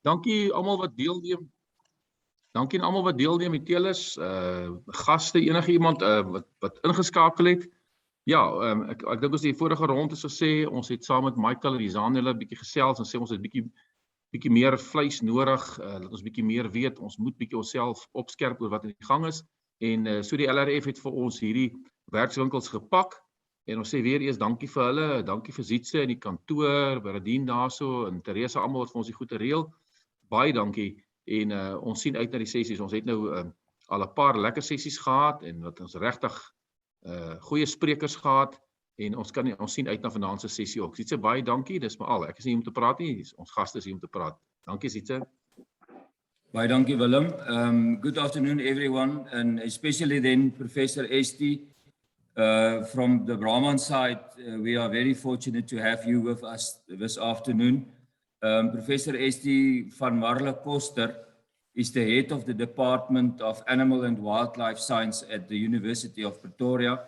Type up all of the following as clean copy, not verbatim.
Dankie almal wat deelneem. Dankie aan almal wat deelneem, die teelers, gaste, enige iemand wat ingeskakel het. Ja, ek dink ons die vorige ronde sou sê, ons het saam met Michael en Izanela 'n bietjie gesels en sê ons het bietjie meer vleis nodig, dat ons bietjie meer weet, ons moet bietjie onsself opskerp oor wat in die gang is. En so die LRF het vir ons hierdie werkswinkels gepak. En ons sê weer eers dankie vir hulle, dankie vir Zietse in die kantoor, Bradien daarso en Teresa almal wat vir ons die goeie reël. Baie dankie. En ons sien uit na die sessies. Ons het nou al 'n paar lekker sessies gehad en wat ons regtig goeie sprekers gehad en ons sien uit na vanaand se sessie ook. Zietse, baie dankie. Dis maar al. Ek is nie hier om te praat nie. Ons gaste is hier om te praat. Dankie Zietse. Baie dankie Willem. Good afternoon everyone, and especially then Professor Este. From the Brahman side, we are very fortunate to have you with us this afternoon. Professor Este van Marle Koster is the head of the Department of Animal and Wildlife Science at the University of Pretoria.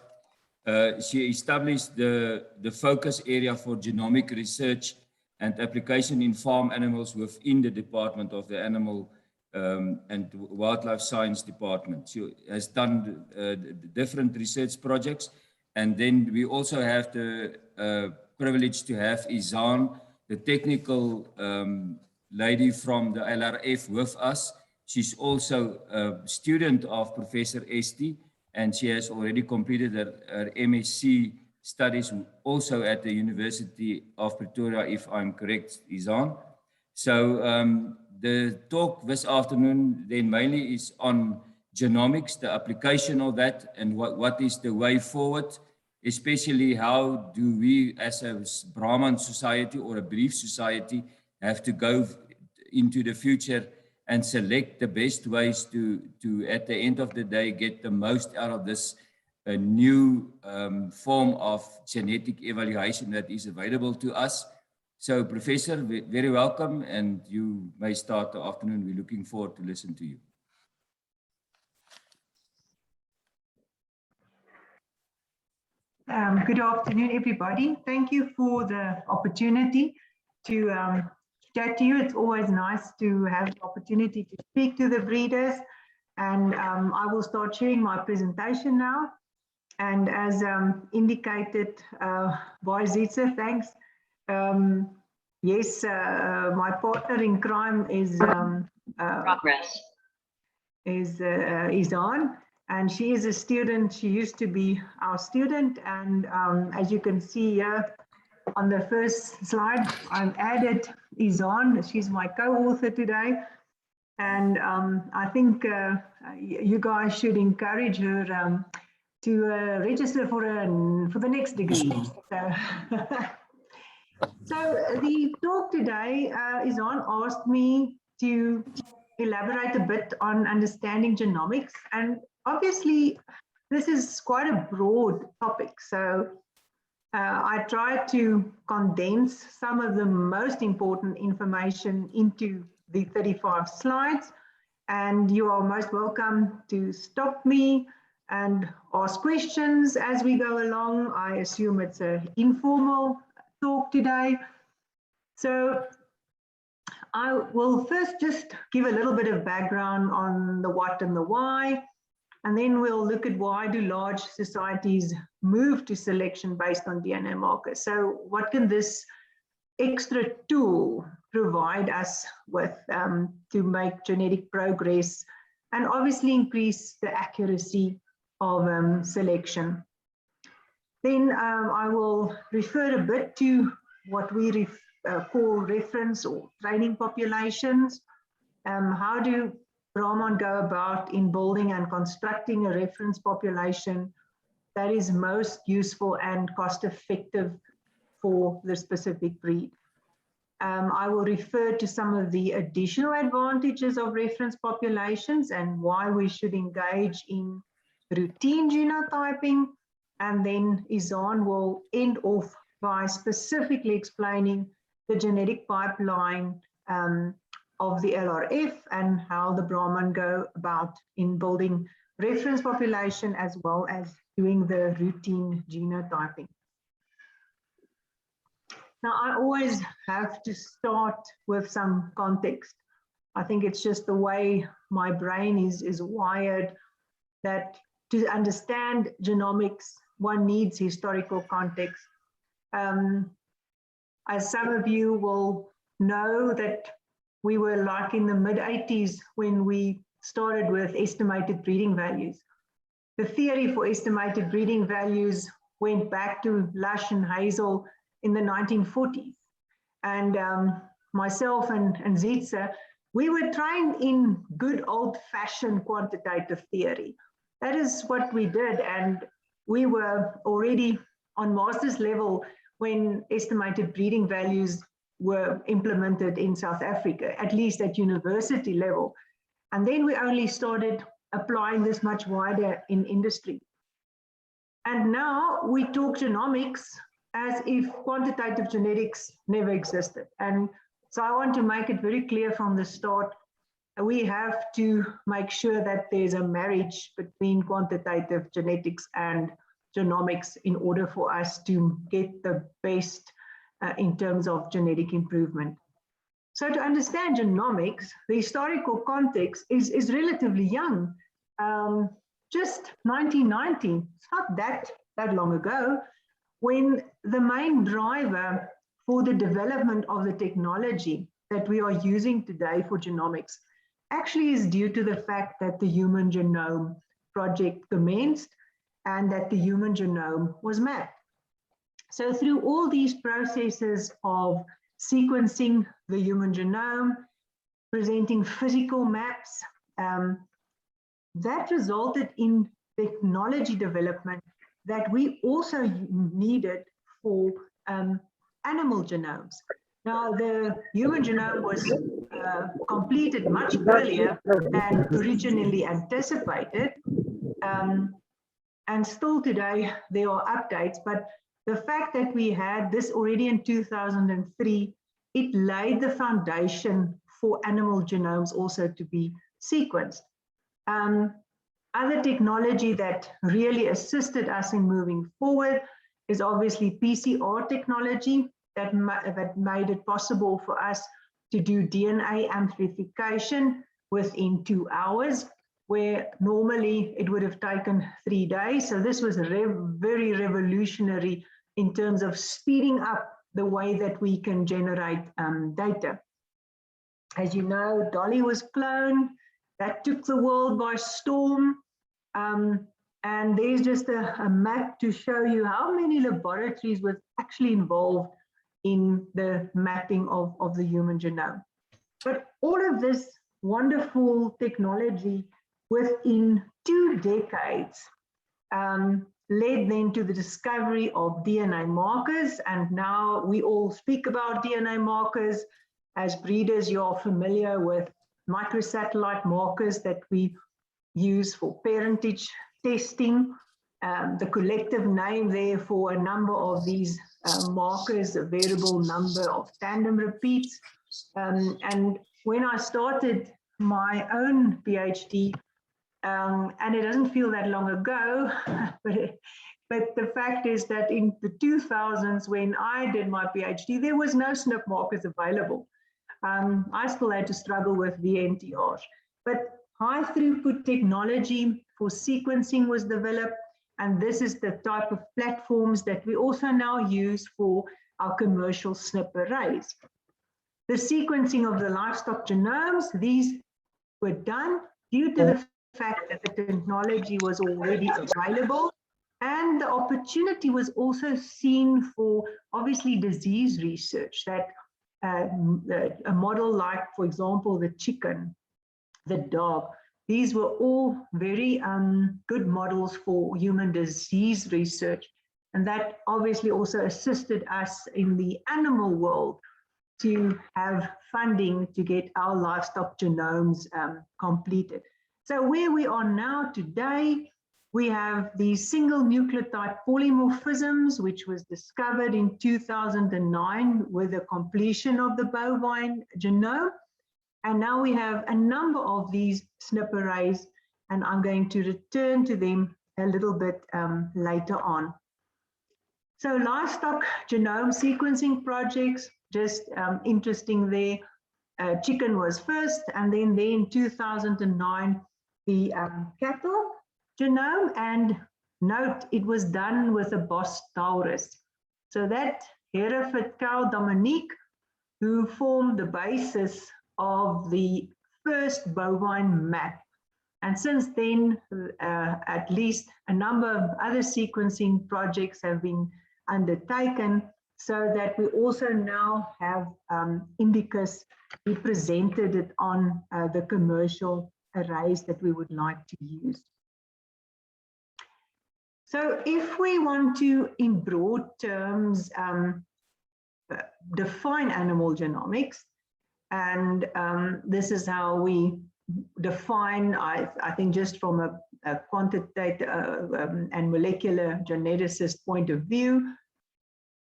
She established the focus area for genomic research and application in farm animals within the Department of the Animal and Wildlife Science Department. She has done different research projects, and then we also have the privilege to have Izan, the technical lady from the LRF with us. She's also a student of Professor Este, and she has already completed her MSc studies also at the University of Pretoria, if I'm correct, Izan. So the talk this afternoon then mainly is on genomics, the application of that, and what is the way forward, especially how do we as a Brahman society or a belief society have to go into the future and select the best ways to at the end of the day get the most out of this new form of genetic evaluation that is available to us. So Professor, very welcome, and you may start the afternoon. We're looking forward to listen to you. Good afternoon, everybody. Thank you for the opportunity to chat to you. It's always nice to have the opportunity to speak to the breeders, and I will start sharing my presentation now. And as indicated by Zietse, thanks. Yes, my partner in crime is on, and she is a student. She used to be our student, and as you can see here on the first slide, I've added Izan. She's my co-author today, and I think you guys should encourage her to register for the next degree. So the talk today, Izan asked me to elaborate a bit on understanding genomics, and obviously this is quite a broad topic. So I tried to condense some of the most important information into the 35 slides, and you are most welcome to stop me and ask questions as we go along. I assume it's an informal talk today. So I will first just give a little bit of background on the what and the why, and then we'll look at why do large societies move to selection based on DNA markers. So what can this extra tool provide us with to make genetic progress and obviously increase the accuracy of selection. Then I will refer a bit to what we call reference or training populations. How do Brahman go about in building and constructing a reference population that is most useful and cost effective for the specific breed? I will refer to some of the additional advantages of reference populations and why we should engage in routine genotyping, and then Izan will end off by specifically explaining the genetic pipeline of the LRF and how the Brahman go about in building reference population as well as doing the routine genotyping. Now, I always have to start with some context. I think it's just the way my brain is wired, that to understand genomics, one needs historical context. As some of you will know, that we were like in the mid-80s when we started with estimated breeding values. The theory for estimated breeding values went back to Lush and Hazel in the 1940s. And myself and Zitza, we were trained in good old-fashioned quantitative theory. That is what we did, and we were already on master's level when estimated breeding values were implemented in South Africa, at least at university level. And then we only started applying this much wider in industry. And now we talk genomics as if quantitative genetics never existed. And so I want to make it very clear from the start, we have to make sure that there's a marriage between quantitative genetics and genomics in order for us to get the best in terms of genetic improvement. So to understand genomics, the historical context is relatively young. Just 1990, it's not that long ago, when the main driver for the development of the technology that we are using today for genomics actually is due to the fact that the Human Genome Project commenced and that the human genome was mapped. So through all these processes of sequencing the human genome, presenting physical maps, that resulted in technology development that we also needed for animal genomes. Now, the human genome was completed much earlier than originally anticipated. And still today, there are updates, but the fact that we had this already in 2003, it laid the foundation for animal genomes also to be sequenced. Other technology that really assisted us in moving forward is obviously PCR technology that made it possible for us to do DNA amplification within 2 hours, where normally it would have taken 3 days. So this was very revolutionary in terms of speeding up the way that we can generate data. As you know, Dolly was cloned. That took the world by storm. And there's just a map to show you how many laboratories were actually involved in the mapping of the human genome. But all of this wonderful technology within 2 decades led then to the discovery of DNA markers. And now we all speak about DNA markers. As breeders, you're familiar with microsatellite markers that we use for parentage testing. The collective name there for a number of these markers, a variable number of tandem repeats. And when I started my own PhD, and it doesn't feel that long ago, but the fact is that in the 2000s, when I did my PhD, there was no SNP markers available. I still had to struggle with VNTRs, but high throughput technology for sequencing was developed, and this is the type of platforms that we also now use for our commercial SNP arrays. The sequencing of the livestock genomes, these were done due to the fact that the technology was already available, and the opportunity was also seen for obviously disease research, that a model like, for example, the chicken, the dog, these were all very good models for human disease research. And that obviously also assisted us in the animal world to have funding to get our livestock genomes completed. So where we are now today, we have the single nucleotide polymorphisms, which was discovered in 2009 with the completion of the bovine genome. And now we have a number of these SNP arrays, and I'm going to return to them a little bit later on. So livestock genome sequencing projects, just interesting there. chicken was first, and then in 2009, the cattle genome. And note, it was done with a Bos Taurus. So that Hereford cow, Dominique, who formed the basis of the first bovine map. And since then, at least a number of other sequencing projects have been undertaken, so that we also now have indicus. We presented it on the commercial arrays that we would like to use. So if we want to, in broad terms, define animal genomics, and this is how we define, I think, just from a quantitative and molecular geneticist point of view,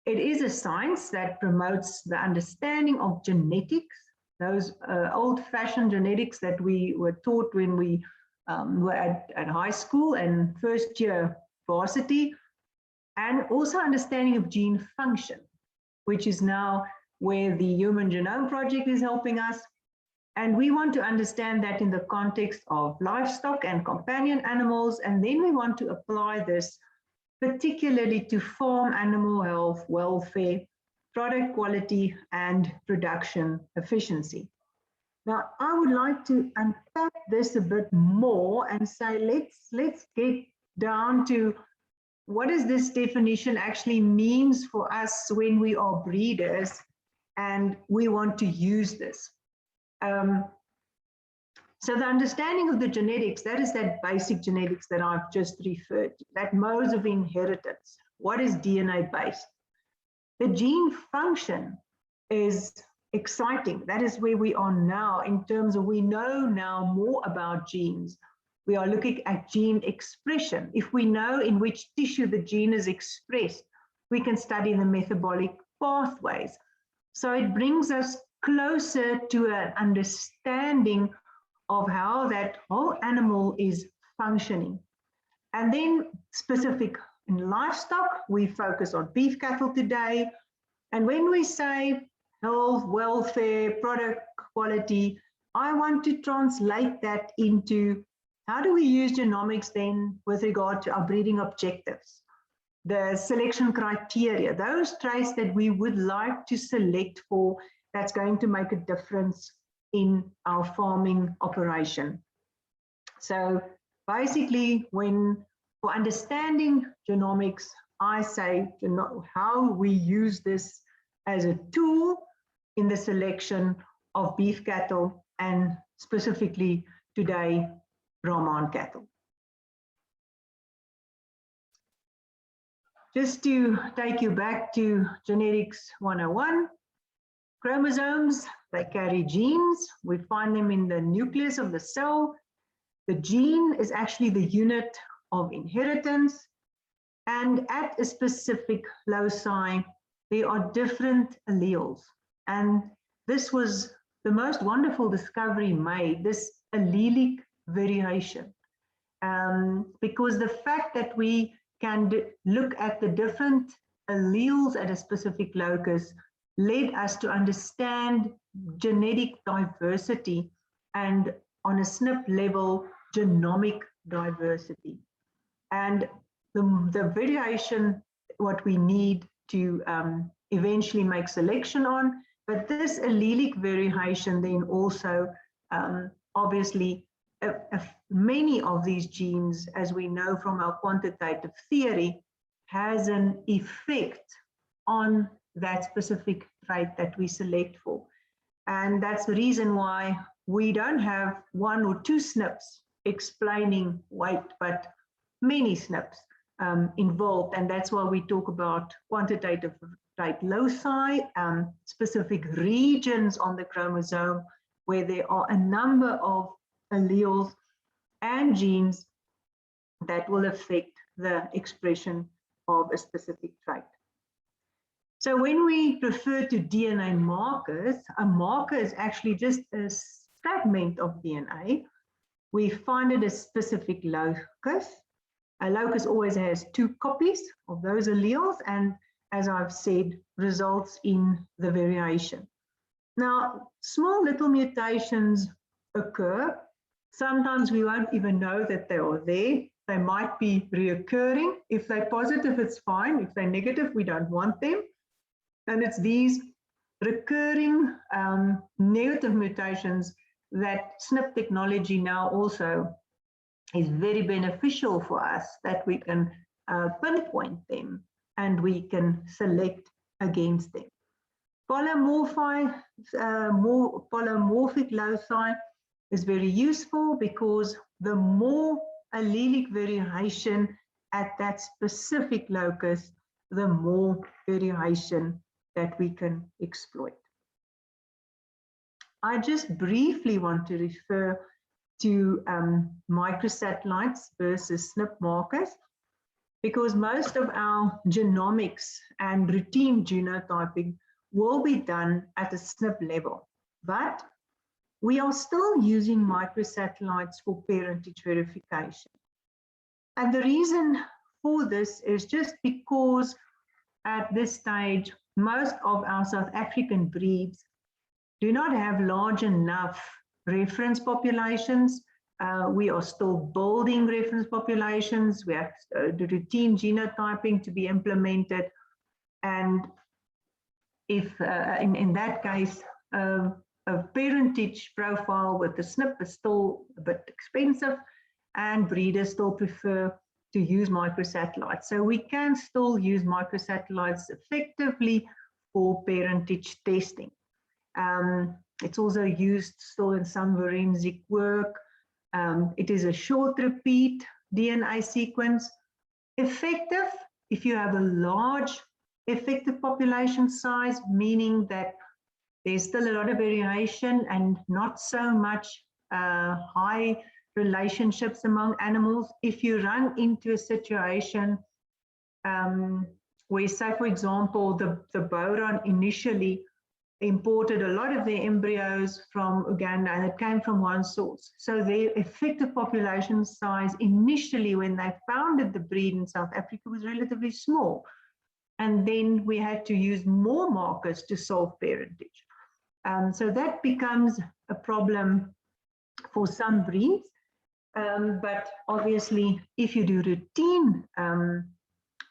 it is a science that promotes the understanding of genetics, those old-fashioned genetics that we were taught when we were at high school and first year varsity, and also understanding of gene function, which is now where the Human Genome Project is helping us. And we want to understand that in the context of livestock and companion animals, and then we want to apply this particularly to farm animal health, welfare, product quality, and production efficiency. Now, I would like to unpack this a bit more and say, let's get down to what does this definition actually means for us when we are breeders and we want to use this. So the understanding of the genetics, that is that basic genetics that I've just referred to, that modes of inheritance. What is DNA based? The gene function is exciting. That is where we are now in terms of we know now more about genes. We are looking at gene expression. If we know in which tissue the gene is expressed, we can study the metabolic pathways. So it brings us closer to an understanding of how that whole animal is functioning. And then specific in livestock, we focus on beef cattle today. And when we say health, welfare, product quality, I want to translate that into how do we use genomics then with regard to our breeding objectives, the selection criteria, those traits that we would like to select for that's going to make a difference in our farming operation. So basically, for understanding genomics, I say how we use this as a tool in the selection of beef cattle and specifically today, Brahman cattle. Just to take you back to Genetics 101, chromosomes, they carry genes. We find them in the nucleus of the cell. The gene is actually the unit of inheritance. And at a specific loci, there are different alleles. And this was the most wonderful discovery made, this allelic variation. Because the fact that we can look at the different alleles at a specific locus led us to understand genetic diversity and on a SNP level, genomic diversity. And the variation, what we need to eventually make selection on, but this allelic variation then also, obviously, many of these genes, as we know from our quantitative theory, has an effect on that specific trait that we select for. And that's the reason why we don't have one or two SNPs explaining weight, but many SNPs involved. And that's why we talk about quantitative trait loci, specific regions on the chromosome where there are a number of alleles and genes that will affect the expression of a specific trait. So when we refer to DNA markers, a marker is actually just a fragment of DNA. We find it a specific locus. A locus always has two copies of those alleles, and as I've said, results in the variation. Now, small little mutations occur. Sometimes we won't even know that they are there. They might be reoccurring. If they're positive, it's fine. If they're negative, we don't want them. And it's these recurring negative mutations that SNP technology now also is very beneficial for us, that we can pinpoint them and we can select against them. Polymorphic loci is very useful because the more allelic variation at that specific locus, the more variation that we can exploit. I just briefly want to refer to microsatellites versus SNP markers, because most of our genomics and routine genotyping will be done at a SNP level, but we are still using microsatellites for parentage verification. And the reason for this is just because at this stage, most of our South African breeds do not have large enough reference populations. We are still building reference populations. We have the routine genotyping to be implemented. And if in that case, a parentage profile with the SNP is still a bit expensive, and breeders still prefer to use microsatellites. So we can still use microsatellites effectively for parentage testing. It's also used still in some forensic work. It is a short repeat DNA sequence. Effective if you have a large effective population size, meaning that there's still a lot of variation and not so much high relationships among animals. If you run into a situation where, say, for example, the Boron initially imported a lot of their embryos from Uganda and it came from one source. So their effective population size initially when they founded the breed in South Africa was relatively small. And then we had to use more markers to solve parentage. So that becomes a problem for some breeds. But obviously, if you do routine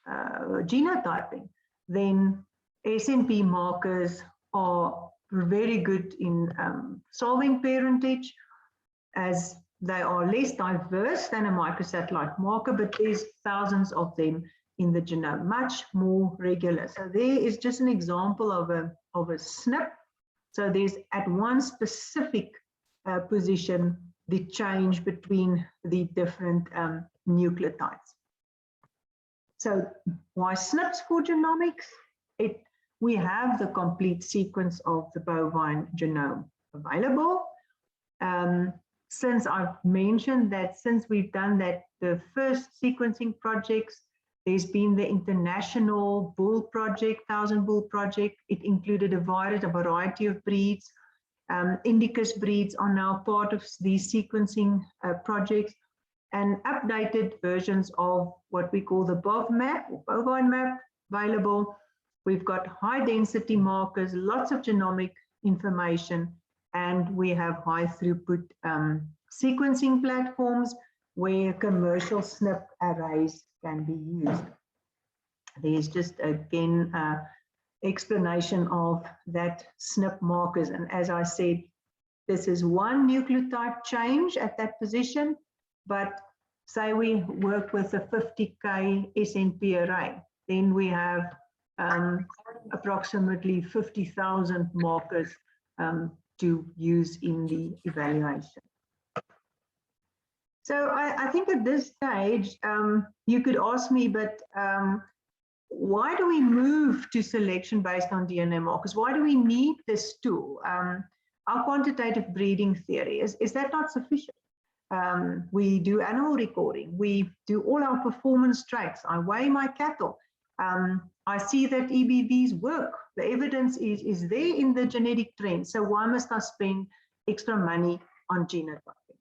genotyping, then SNP markers are very good in solving parentage, as they are less diverse than a microsatellite marker, but there's thousands of them in the genome, much more regular. So there is just an example of a SNP. So there's at one specific position the change between the different nucleotides. So why SNPs for genomics? We have the complete sequence of the bovine genome available. Since I've mentioned that, since we've done that, the first sequencing projects, there's been the International Bull Project, 1000 Bull Project. It included a variety of breeds. Indicus breeds are now part of these sequencing projects, and updated versions of what we call the BOV map or bovine map available. We've got high density markers, lots of genomic information, and we have high throughput sequencing platforms where commercial SNP arrays can be used. There's just, again, explanation of that SNP markers. And as I said, this is one nucleotide change at that position, but say we work with a 50K SNP array, then we have approximately 50,000 markers to use in the evaluation. So I think at this stage, you could ask me, but why do we move to selection based on DNA markers? Why do we need this tool? Our quantitative breeding theory, is that not sufficient? We do animal recording. We do all our performance traits. I weigh my cattle. I see that EBVs work. The evidence is there in the genetic trend. So why must I spend extra money on genotyping?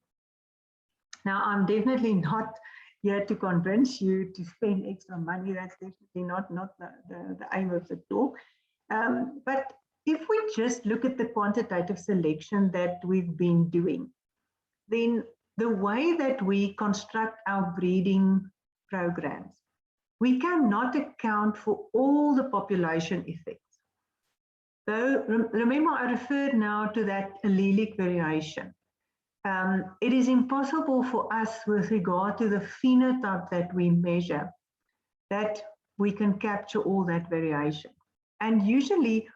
Now, I'm definitely not here to convince you to spend extra money. That's definitely not the aim of the talk. But if we just look at the quantitative selection that we've been doing, then the way that we construct our breeding programs, we cannot account for all the population effects. So remember, I referred now to that allelic variation. It is impossible for us with regard to the phenotype that we measure that we can capture all that variation. And usually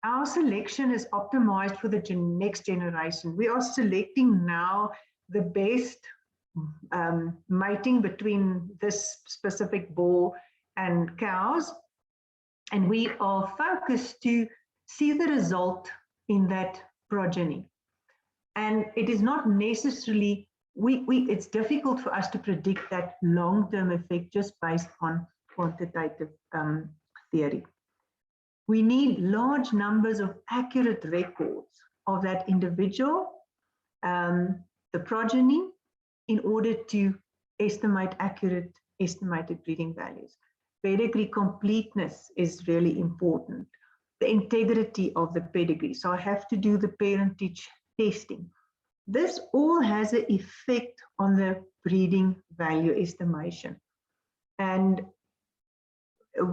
our selection is optimized for the next generation. We are selecting now the best mating between this specific bull and cows. And we are focused to see the result in that progeny. And it is not necessarily, it's difficult for us to predict that long-term effect just based on quantitative theory. We need large numbers of accurate records of that individual, the progeny, in order to estimate accurate estimated breeding values. Pedigree completeness is really important. The integrity of the pedigree. So I have to do the parentage testing. This all has an effect on the breeding value estimation. And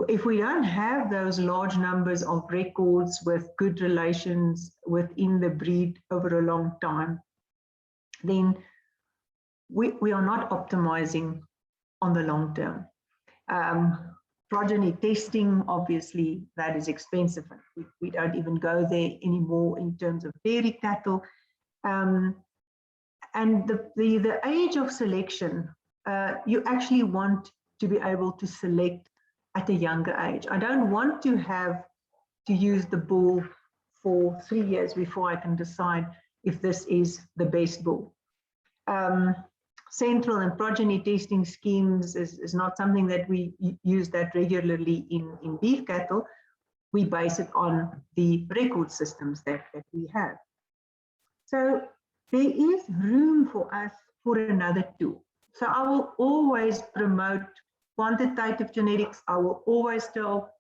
if we don't have those large numbers of records with good relations within the breed over a long time, then we are not optimizing on the long term. Progeny testing, obviously, that is expensive. We don't even go there anymore in terms of dairy cattle. And the age of selection, you actually want to be able to select at a younger age. I don't want to have to use the bull for 3 years before I can decide if this is the best bull. Central and progeny testing schemes is not something that we use that regularly in beef cattle. We base it on the record systems that we have. So there is room for us for another tool. So I will always promote quantitative genetics. I will always tell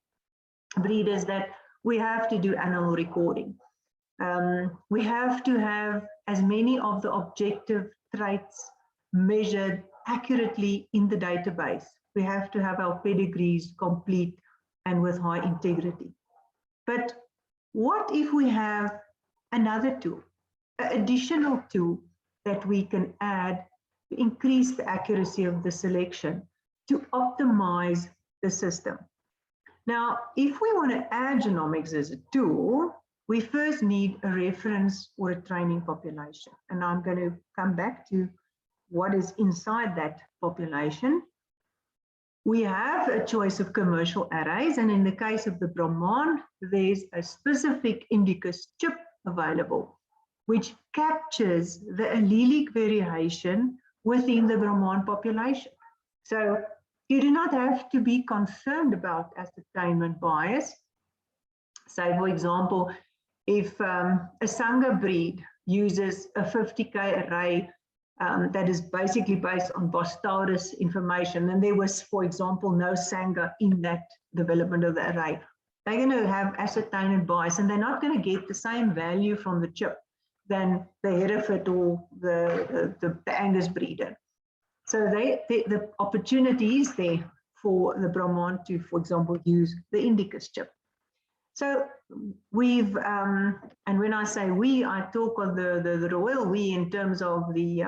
breeders that we have to do animal recording. We have to have as many of the objective traits measured accurately in the database. We have to have our pedigrees complete and with high integrity. But what if we have another tool, an additional tool that we can add to increase the accuracy of the selection, to optimize the system? Now, if we want to add genomics as a tool, we first need a reference or a training population. And I'm going to come back to what is inside that population. We have a choice of commercial arrays, and in the case of the Brahman, there's a specific indicus chip available, which captures the allelic variation within the Brahman population. So you do not have to be concerned about ascertainment bias. Say, for example, if a Sangha breed uses a 50K array that is basically based on Bostaurus information, and there was, for example, no Sangha in that development of the array, they're going to have ascertainment bias, and they're not going to get the same value from the chip than the Hereford or the Angus breeder. So the opportunity is there for the Brahman to, for example, use the indicus chip. So we've, and when I say we, I talk of the royal we in terms of the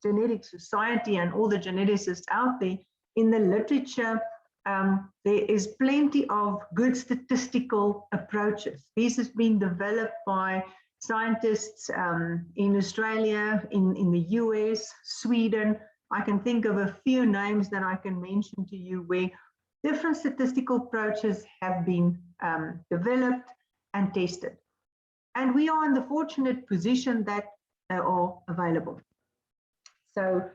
genetic society and all the geneticists out there. In the literature, there is plenty of good statistical approaches. These has been developed by scientists in Australia, in the US, Sweden. I can think of a few names that I can mention to you where different statistical approaches have been developed and tested. And we are in the fortunate position that they are available. So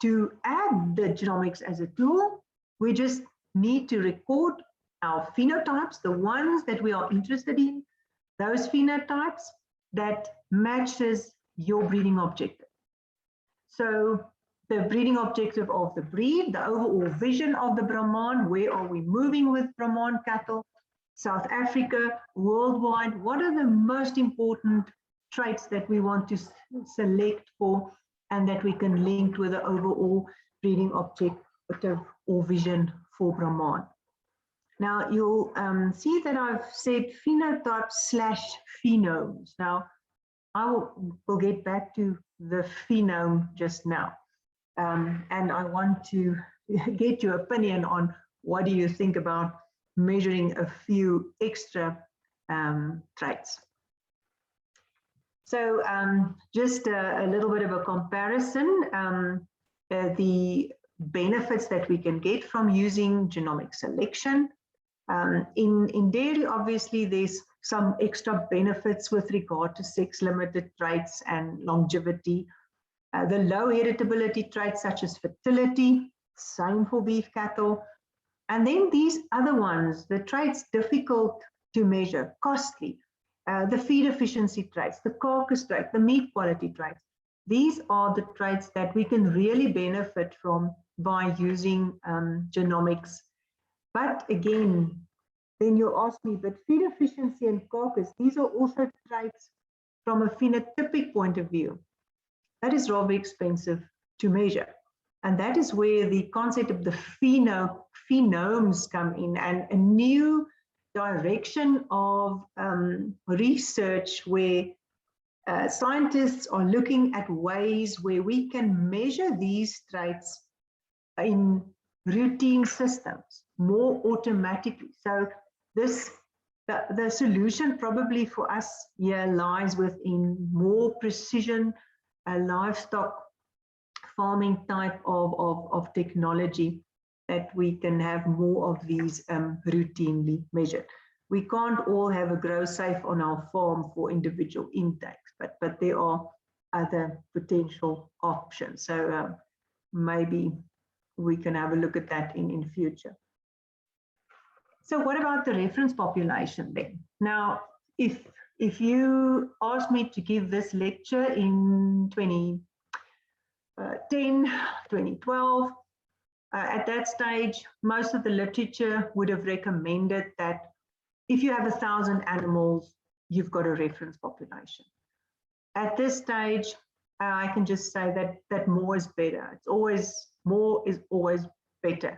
to add the genomics as a tool, we just need to record our phenotypes, the ones that we are interested in, those phenotypes that matches your breeding objective. So the breeding objective of the breed, the overall vision of the Brahman, where are we moving with Brahman cattle, South Africa, worldwide, what are the most important traits that we want to select for and that we can link with the overall breeding objective or vision for Brahman. Now you'll see that I've said phenotype/phenomes. Now I will get back to the phenome just now. And I want to get your opinion on what do you think about measuring a few extra traits. So just a little bit of a comparison, the benefits that we can get from using genomic selection. In dairy, obviously, there's some extra benefits with regard to sex-limited traits and longevity. The low heritability traits such as fertility, same for beef cattle. And then these other ones, the traits difficult to measure, costly, the feed efficiency traits, the carcass trait, the meat quality traits. These are the traits that we can really benefit from by using genomics. But again, then you'll ask me, but feed efficiency and carcass, these are also traits from a phenotypic point of view. That is rather expensive to measure. And that is where the concept of the phenomes come in, and a new direction of research where scientists are looking at ways where we can measure these traits in routine systems more automatically. So the solution probably for us here lies within more precision livestock farming type of technology, that we can have more of these routinely measured. We can't all have a grow safe on our farm for individual intakes, but there are other potential options. So maybe we can have a look at that in future. So what about the reference population then? Now, if you asked me to give this lecture in 2010, 2012, at that stage, most of the literature would have recommended that if you have 1,000 animals, you've got a reference population. At this stage, I can just say that more is better. It's always, more is always better.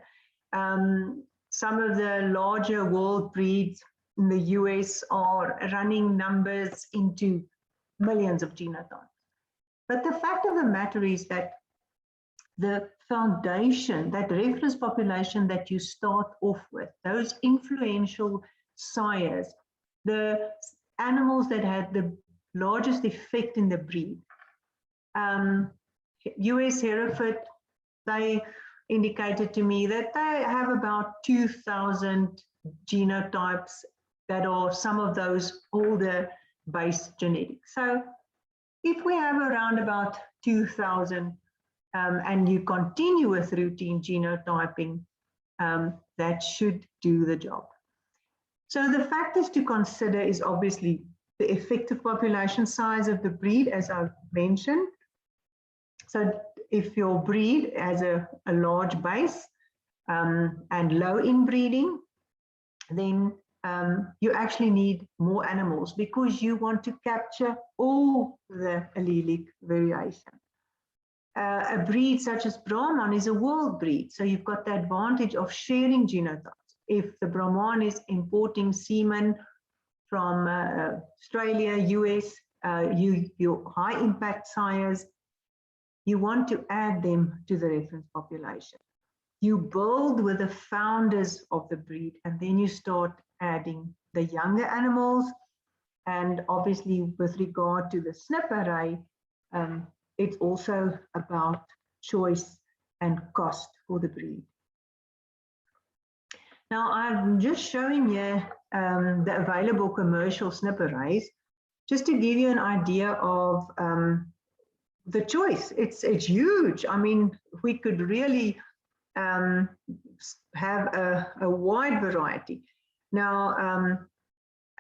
Some of the larger world breeds in the US are running numbers into millions of genotypes. But the fact of the matter is that the foundation, that reference population that you start off with, those influential sires, the animals that had the largest effect in the breed. US Hereford, they indicated to me that they have about 2,000 genotypes that are some of those older base genetics. So if we have around about 2,000 and you continue with routine genotyping, that should do the job. So the factors to consider is obviously the effective population size of the breed, as I've mentioned. So if your breed has a large base and low inbreeding, then you actually need more animals because you want to capture all the allelic variation. A breed such as Brahman is a world breed, so you've got the advantage of sharing genotypes. If the Brahman is importing semen from Australia, US, your high impact sires, you want to add them to the reference population. You build with the founders of the breed, and then you start adding the younger animals. And obviously with regard to the snip array, it's also about choice and cost for the breed. Now I'm just showing you the available commercial snip arrays, just to give you an idea of the choice. It's huge. I mean, we could really have a wide variety. Now,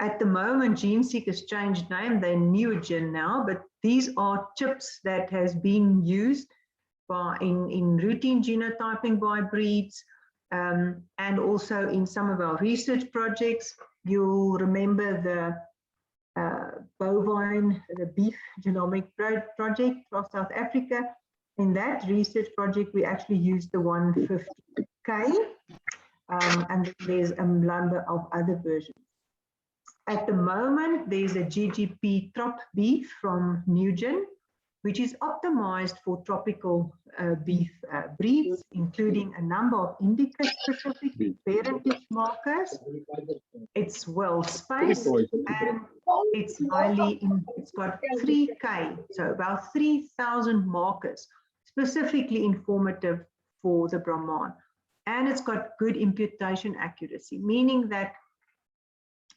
at the moment, GeneSeek has changed name. They're Neogen now, but these are chips that has been used in routine genotyping by breeds. and also in some of our research projects. You'll remember the bovine, the beef genomic project of South Africa. In that research project, we actually used the 150K, and there's a number of other versions. At the moment, there's a GGP trop beef from Nugent, which is optimized for tropical beef breeds, including a number of indica-specific parentage markers. It's well spaced and it's it's got 3K, so about 3,000 markers, specifically informative for the Brahman. And it's got good imputation accuracy, meaning that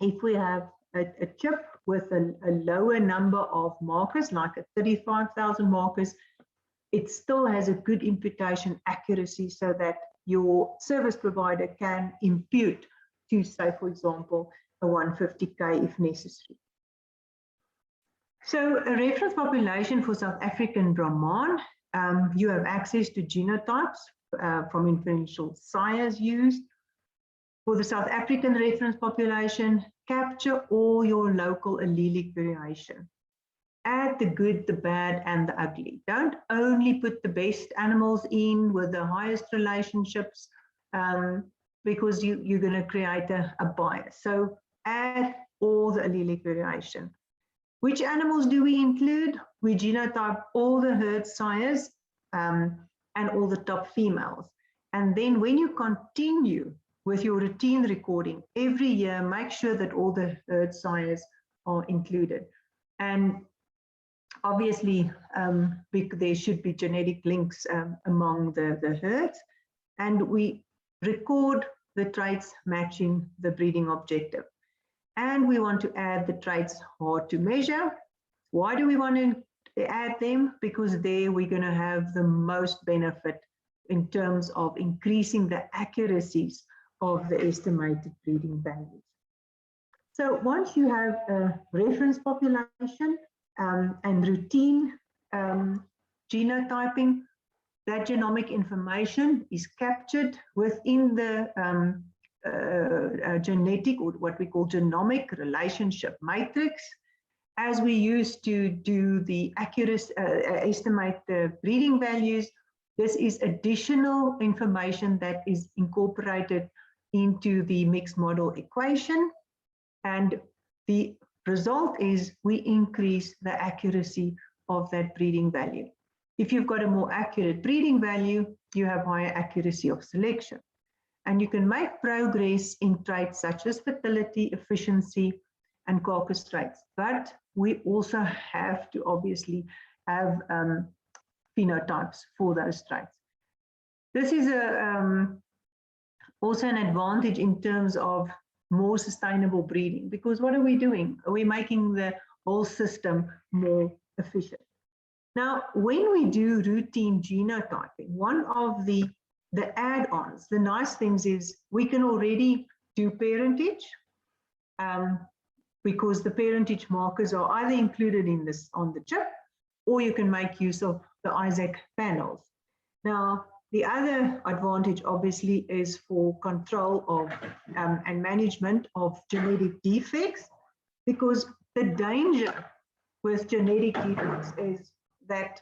if we have a chip with a lower number of markers, like a 35,000 markers, it still has a good imputation accuracy so that your service provider can impute to, say, for example, a 150K if necessary. So a reference population for South African Brahman, you have access to genotypes from influential sires used. For the South African reference population, capture all your local allelic variation. Add the good, the bad, and the ugly. Don't only put the best animals in with the highest relationships, because you're going to create a bias. So add all the allelic variation. Which animals do we include? We genotype all the herd sires and all the top females. And then when you continue with your routine recording, every year, make sure that all the herd sires are included. And obviously, there should be genetic links among the herds. And we record the traits matching the breeding objective. And we want to add the traits hard to measure. Why do we want to add them? Because there we're going to have the most benefit in terms of increasing the accuracies of the estimated breeding values. So once you have a reference population and routine genotyping, that genomic information is captured within the genetic, or what we call genomic relationship matrix, as we use to do the accuracy, estimate the breeding values. This is additional information that is incorporated into the mixed model equation, and the result is we increase the accuracy of that breeding value. If you've got a more accurate breeding value, you have higher accuracy of selection. And you can make progress in traits such as fertility, efficiency, and carcass traits. But we also have to obviously have phenotypes for those traits. This is also an advantage in terms of more sustainable breeding, because what are we doing? Are we making the whole system more efficient? Now, when we do routine genotyping, one of the add-ons, the nice things is we can already do parentage, because the parentage markers are either included in this on the chip, or you can make use of the Isaac panels. Now, the other advantage obviously is for control of and management of genetic defects, because the danger with genetic defects is that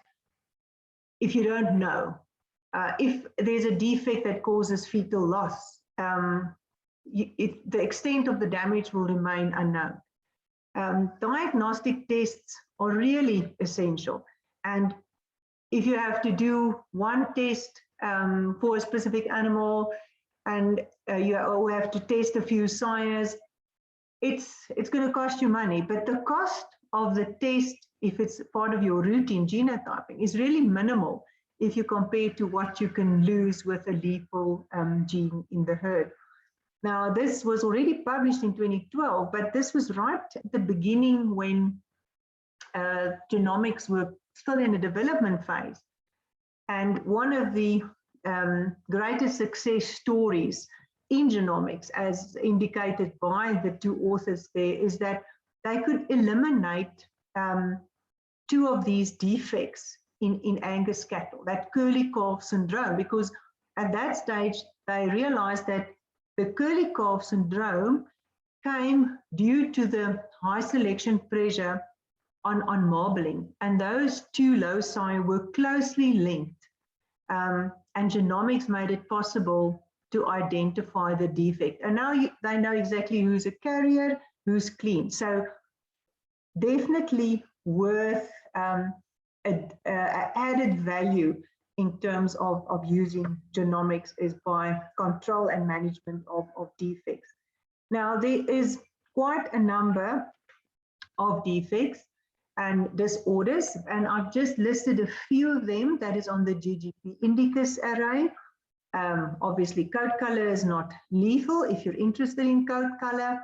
if you don't know, if there's a defect that causes fetal loss, the extent of the damage will remain unknown. Diagnostic tests are really essential. And if you have to do one test for a specific animal, and you have to test a few sires, it's going to cost you money. But the cost of the test, if it's part of your routine genotyping, is really minimal if you compare to what you can lose with a lethal gene in the herd. Now, this was already published in 2012, but this was right at the beginning when genomics were still in a development phase. And one of the greatest success stories in genomics, as indicated by the two authors there, is that they could eliminate two of these defects in Angus cattle, that curly calf syndrome, because at that stage, they realized that the curly calf syndrome came due to the high selection pressure on marbling, and those two loci were closely linked, and genomics made it possible to identify the defect. And now they know exactly who's a carrier, who's clean. So definitely worth added value in terms of using genomics is by control and management of defects. Now, there is quite a number of defects and disorders, and I've just listed a few of them that is on the GGP indicus array. Obviously, coat color is not lethal if you're interested in coat color.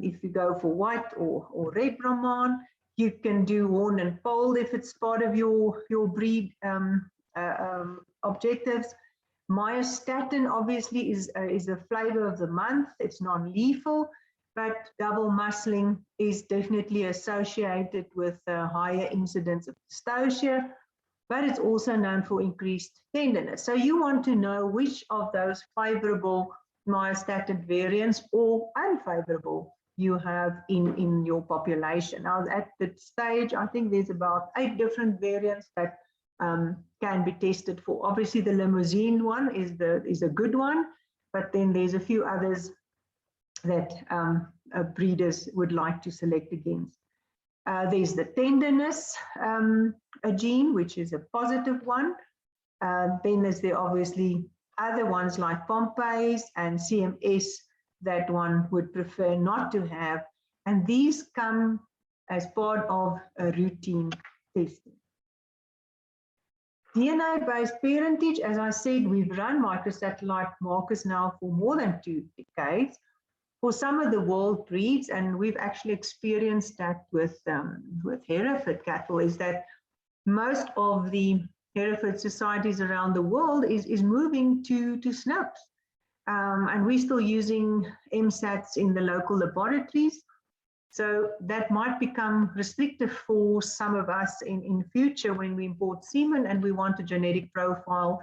If you go for white or red Brahman, you can do horn and pole if it's part of your breed objectives. Myostatin obviously is the flavor of the month. It's non-lethal, but double muscling is definitely associated with a higher incidence of dystocia, but it's also known for increased tenderness. So you want to know which of those favorable myostatin variants or unfavorable you have in your population. Now at that stage, I think there's about 8 different variants that can be tested for. Obviously, the limousine one is a good one, but then there's a few others that breeders would like to select against. There's the tenderness gene, which is a positive one. Then there's obviously other ones like Pompey's and CMS that one would prefer not to have. And these come as part of a routine testing. DNA-based parentage, as I said, we've run microsatellite markers now for more than 2 decades for some of the world breeds, and we've actually experienced that with Hereford cattle, is that most of the Hereford societies around the world is moving to SNPs. And we're still using MSATs in the local laboratories. So that might become restrictive for some of us in future when we import semen and we want a genetic profile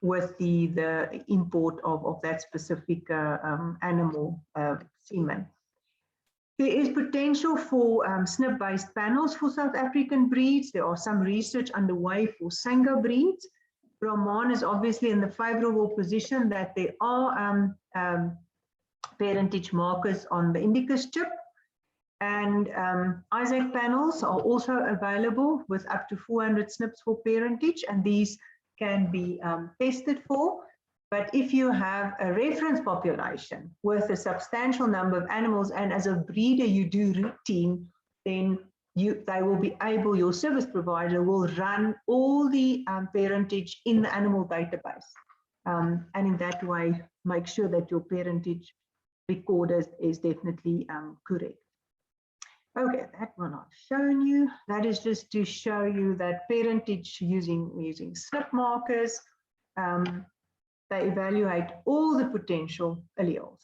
with the import of that specific animal semen. There is potential for SNP-based panels for South African breeds. There are some research underway for Sango breeds. Brahman is obviously in the favorable position that there are parentage markers on the indicus chip, and Isaac panels are also available with up to 400 SNPs for parentage, and these can be tested for. But if you have a reference population with a substantial number of animals, and as a breeder you do routine, then they will be able, your service provider will run all the parentage in the animal database. And in that way, make sure that your parentage record is definitely correct. Okay, that one I've shown you. That is just to show you that parentage using SNP markers, they evaluate all the potential alleles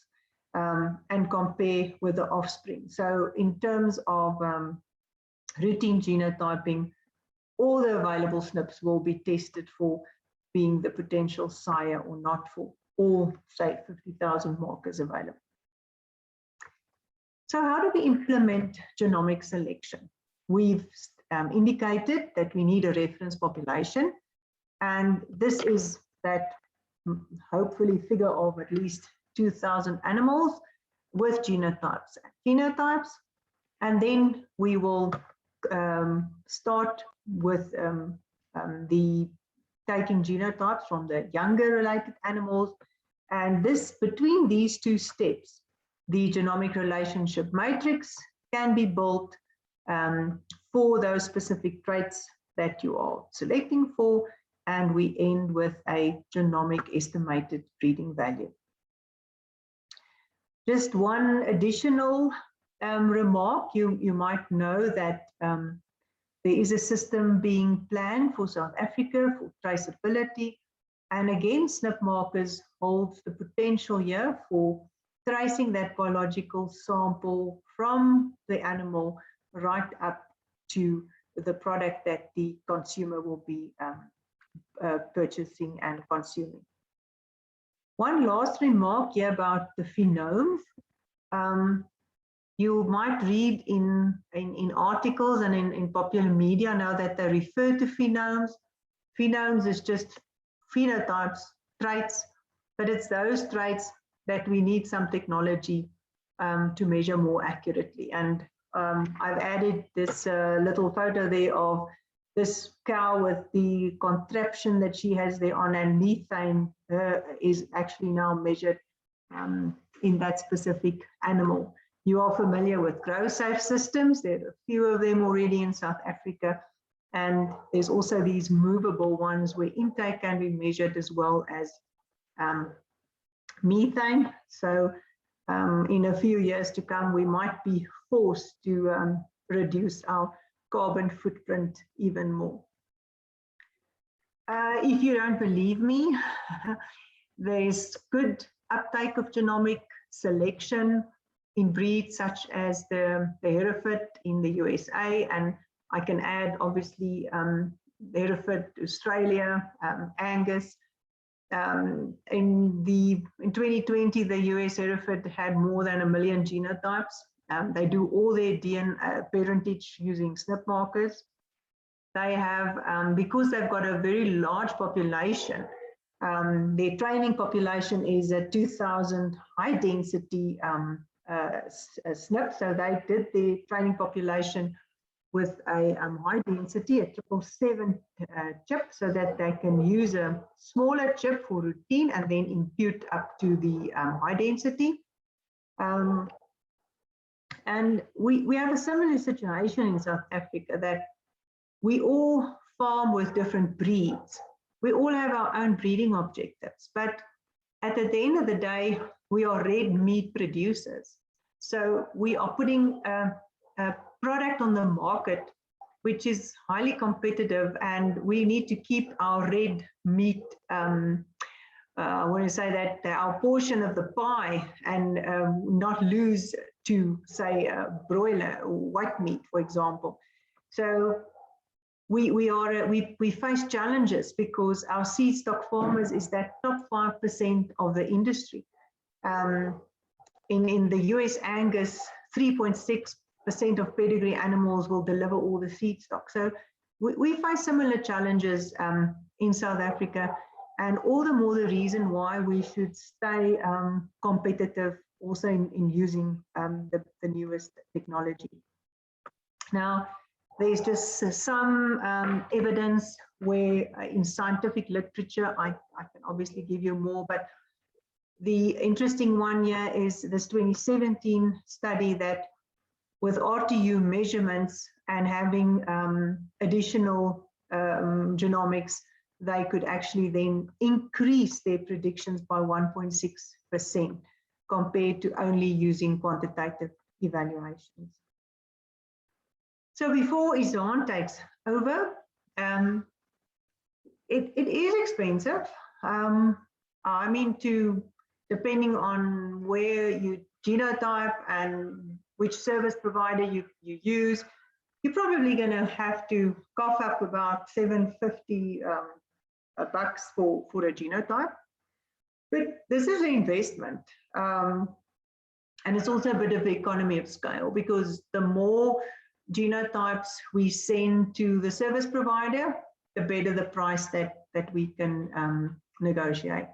and compare with the offspring. So in terms of routine genotyping, all the available SNPs will be tested for being the potential sire or not for all, say, 50,000 markers available. So how do we implement genomic selection? We've indicated that we need a reference population, and this is that hopefully figure of at least 2,000 animals with genotypes and phenotypes. And then we will start with the taking genotypes from the younger related animals. And this, between these two steps, the genomic relationship matrix can be built for those specific traits that you are selecting for, and we end with a genomic estimated breeding value. Just one additional remark, you might know that there is a system being planned for South Africa for traceability, and again, SNP markers holds the potential here for tracing that biological sample from the animal right up to the product that the consumer will be purchasing and consuming. One last remark here about the phenomes. You might read in articles and in popular media now that they refer to phenomes. Phenomes is just phenotypes, traits, but it's those traits that we need some technology to measure more accurately. And I've added this little photo there of this cow with the contraption that she has there on, and methane is actually now measured in that specific animal. You are familiar with grow-safe systems. There are a few of them already in South Africa. And there's also these movable ones where intake can be measured as well as methane. So in a few years to come, we might be forced to reduce our carbon footprint even more. If you don't believe me, there's good uptake of genomic selection in breeds such as the Hereford in the USA, and I can add obviously the Hereford Australia, Angus. In 2020, the US Hereford had more than 1 million genotypes. They do all their DNA parentage using SNP markers. They have, because they've got a very large population, their training population is a 2,000 high density SNP. So they did the training population with a high density, a 777 chip, so that they can use a smaller chip for routine and then impute up to the high density. And we have a similar situation in South Africa, that we all farm with different breeds. We all have our own breeding objectives, but at the end of the day, we are red meat producers. So we are putting a product on the market which is highly competitive, and we need to keep our red meat, I want to say that our portion of the pie, and not lose to, say, broiler or white meat, for example. So we face challenges because our seed stock farmers is that top 5% of the industry. In the US Angus, 3.6% of pedigree animals will deliver all the seed stock. So we face similar challenges in South Africa, and all the more the reason why we should stay competitive also in using the newest technology. Now, there's just some evidence where in scientific literature, I can obviously give you more, but the interesting one here is this 2017 study that with RTU measurements and having additional genomics, they could actually then increase their predictions by 1.6% compared to only using quantitative evaluations. So before Izaan takes over, it is expensive. I mean, depending on where you genotype and which service provider you use, you're probably going to have to cough up about $750 bucks for a genotype. But this is an investment. And it's also a bit of the economy of scale, because the more genotypes we send to the service provider, the better the price that we can negotiate.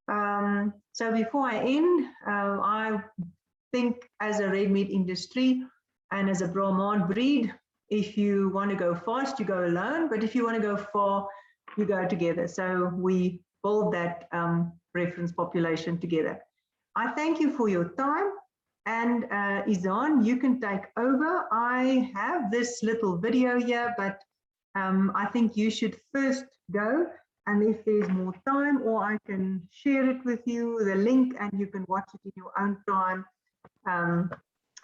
So before I end, I think as a red meat industry and as a Brahman breed, if you want to go fast, you go alone, but if you want to go far, you go together. So we build that reference population together. I thank you for your time, and Izaan, you can take over. I have this little video here, but I think you should first go, and if there's more time, or I can share it with you, the link, and you can watch it in your own time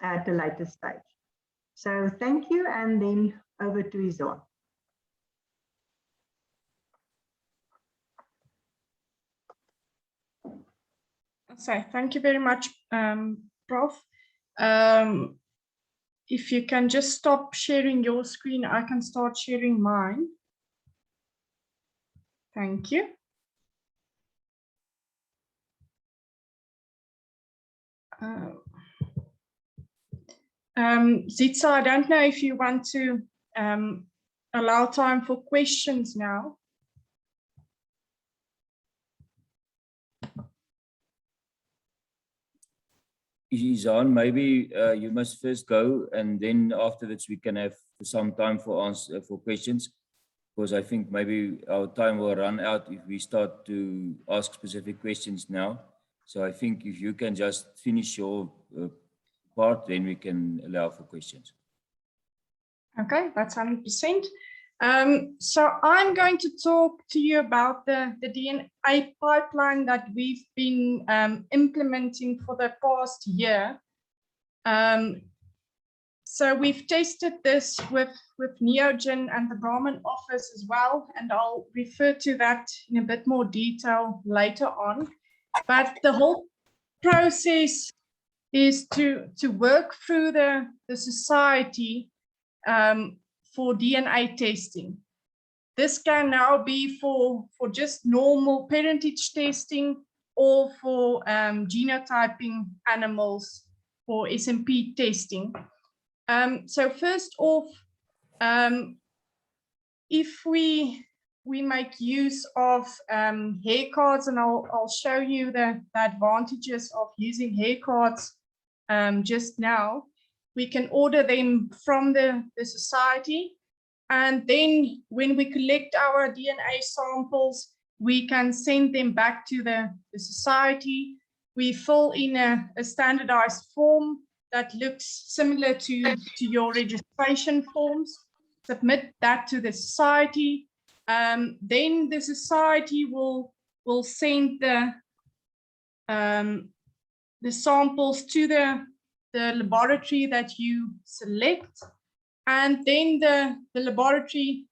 at a later stage. So thank you, and then over to Izaan. So thank you very much, Prof. If you can just stop sharing your screen, I can start sharing mine. Thank you. Zitza, I don't know if you want to allow time for questions now. Izan, maybe you must first go, and then afterwards we can have some time for questions, because I think maybe our time will run out if we start to ask specific questions now. So I think if you can just finish your part, then we can allow for questions. Okay, that's 100%. So I'm going to talk to you about the DNA pipeline that we've been implementing for the past year. So we've tested this with Neogen and the Brahman office as well, and I'll refer to that in a bit more detail later on. But the whole process is to work through the society for DNA testing. This can now be for just normal parentage testing or for genotyping animals for SMP testing. So first off, if we make use of hair cards, and I'll show you the advantages of using hair cards just now. We can order them from the society, and then when we collect our DNA samples, we can send them back to the society. We fill in a standardized form that looks similar to your registration forms, submit that to the society. Then the society will send the samples to the laboratory that you select, and then the laboratory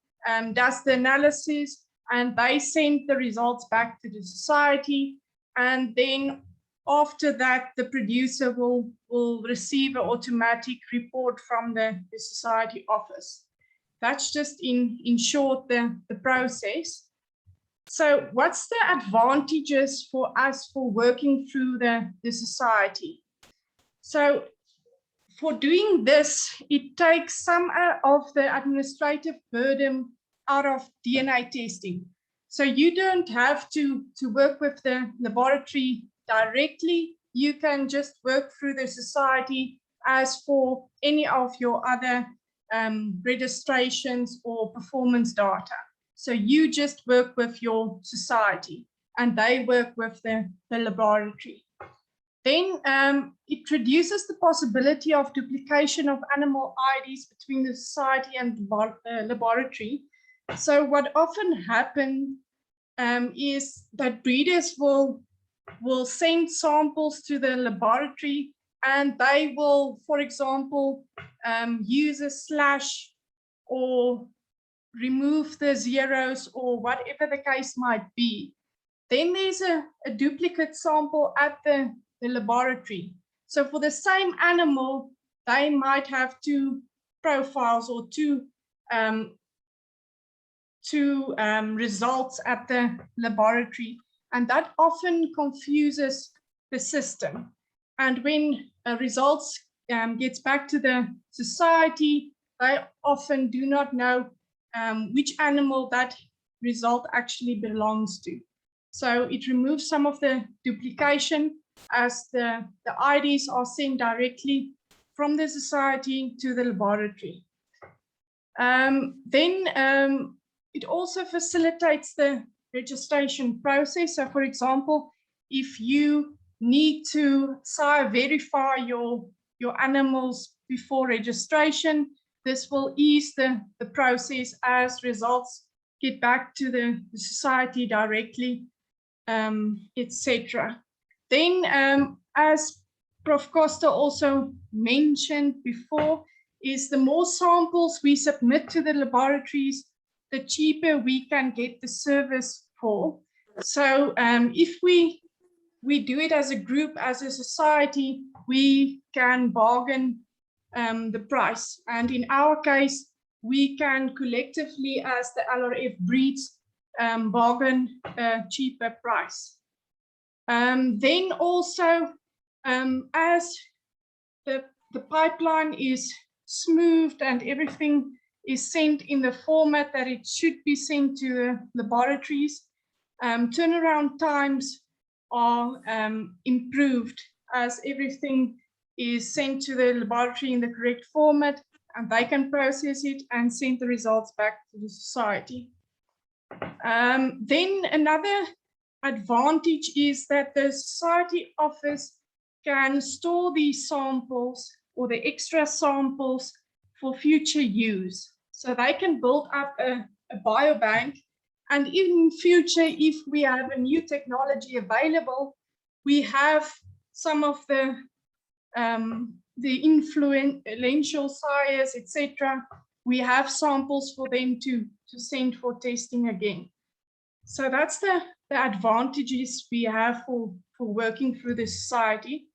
does the analysis, and they send the results back to the society, and then after that the producer will receive an automatic report from the society office. That's just in short the process. So what's the advantages for us for working through the society? So for doing this, it takes some of the administrative burden out of DNA testing. So you don't have to work with the laboratory directly. You can just work through the society as for any of your other registrations or performance data. So you just work with your society and they work with the laboratory. Then it reduces the possibility of duplication of animal IDs between the society and the laboratory. So what often happens is that breeders will send samples to the laboratory, and they will, for example, use a slash or remove the zeros or whatever the case might be. Then there's a duplicate sample at the laboratory. So for the same animal, they might have two profiles or two results at the laboratory, and that often confuses the system. And when results gets back to the society, they often do not know which animal that result actually belongs to. So it removes some of the duplication as the IDs are sent directly from the society to the laboratory. Then it also facilitates the registration process. So for example, if you need to verify your animals before registration, this will ease the process as results get back to the society directly, etc. Then, as Prof. Koster also mentioned before, is the more samples we submit to the laboratories, the cheaper we can get the service for. So if we do it as a group, as a society, we can bargain the price. And in our case, we can collectively, as the LRF breeds, bargain a cheaper price. Then also, As the pipeline is smoothed and everything is sent in the format that it should be sent to the laboratories, turnaround times are improved as everything is sent to the laboratory in the correct format, and they can process it and send the results back to the society. Then another advantage is that the society office can store these samples or the extra samples for future use. So they can build up a biobank, and in future, if we have a new technology available, we have some of the influential sires, etc. We have samples for them to send for testing again. So that's the advantages we have for working through the society.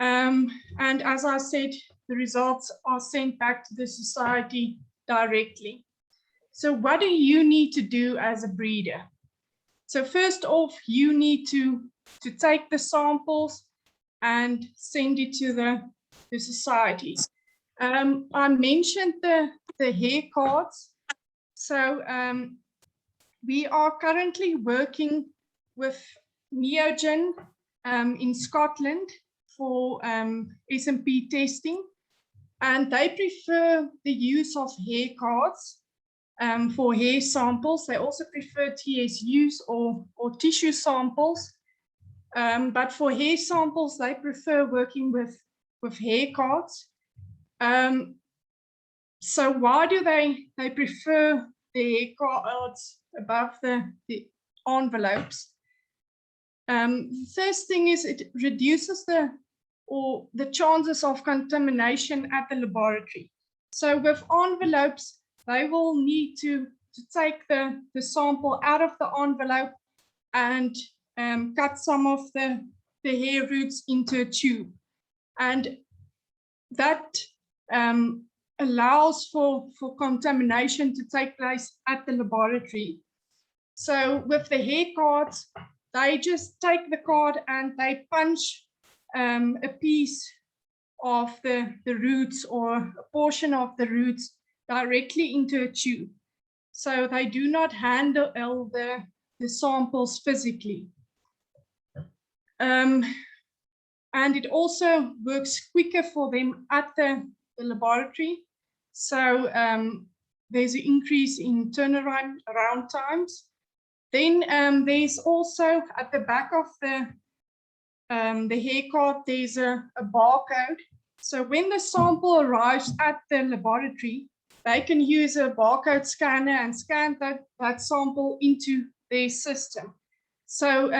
And as I said, the results are sent back to the society directly. So what do you need to do as a breeder? So first off, you need to take the samples and send it to the society. I mentioned the hair cards. So we are currently working with Neogen in Scotland for SMP testing, and they prefer the use of hair cards for hair samples. They also prefer TSUs or tissue samples, but for hair samples, they prefer working with hair cards. So why do they prefer the hair cards above the envelopes? The first thing is it reduces the chances of contamination at the laboratory. So with envelopes, they will need to take the sample out of the envelope and cut some of the hair roots into a tube. And that allows for contamination to take place at the laboratory. So with the hair cards, they just take the card and they punch a piece of the roots or a portion of the roots directly into a tube. So they do not handle the samples physically. And it also works quicker for them at the laboratory. So there's an increase in turnaround times. Then there's also at the back of the hair card, there's a barcode. So when the sample arrives at the laboratory, they can use a barcode scanner and scan that sample into their system. So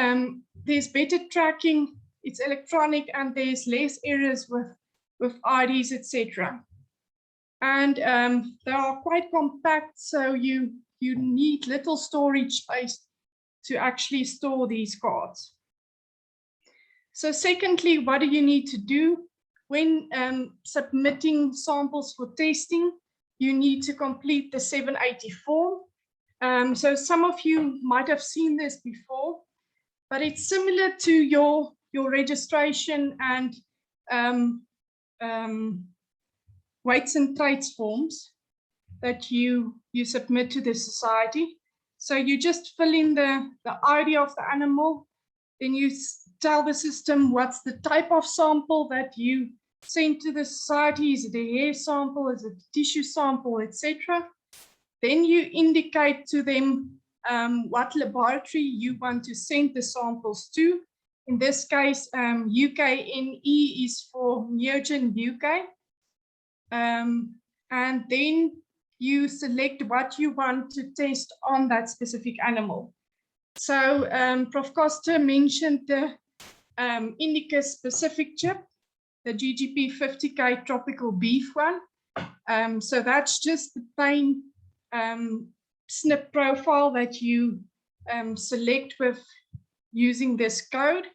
there's better tracking, it's electronic, and there's less errors with IDs, etc. And they are quite compact, so you need little storage space to actually store these cards. So secondly, what do you need to do when submitting samples for testing? You need to complete the 780 form. So some of you might have seen this before, but it's similar to your registration and weights and traits forms that you submit to the society. So you just fill in the ID of the animal, then you tell the system what's the type of sample that you send to the society. Is it a hair sample? Is it a tissue sample, etc.? Then you indicate to them what laboratory you want to send the samples to. In this case, UKNE is for Neogen UK. And then you select what you want to test on that specific animal. So Prof. Koster mentioned the indica specific chip, the GGP 50K tropical beef one. So that's just the plain SNP profile that you select with using this code.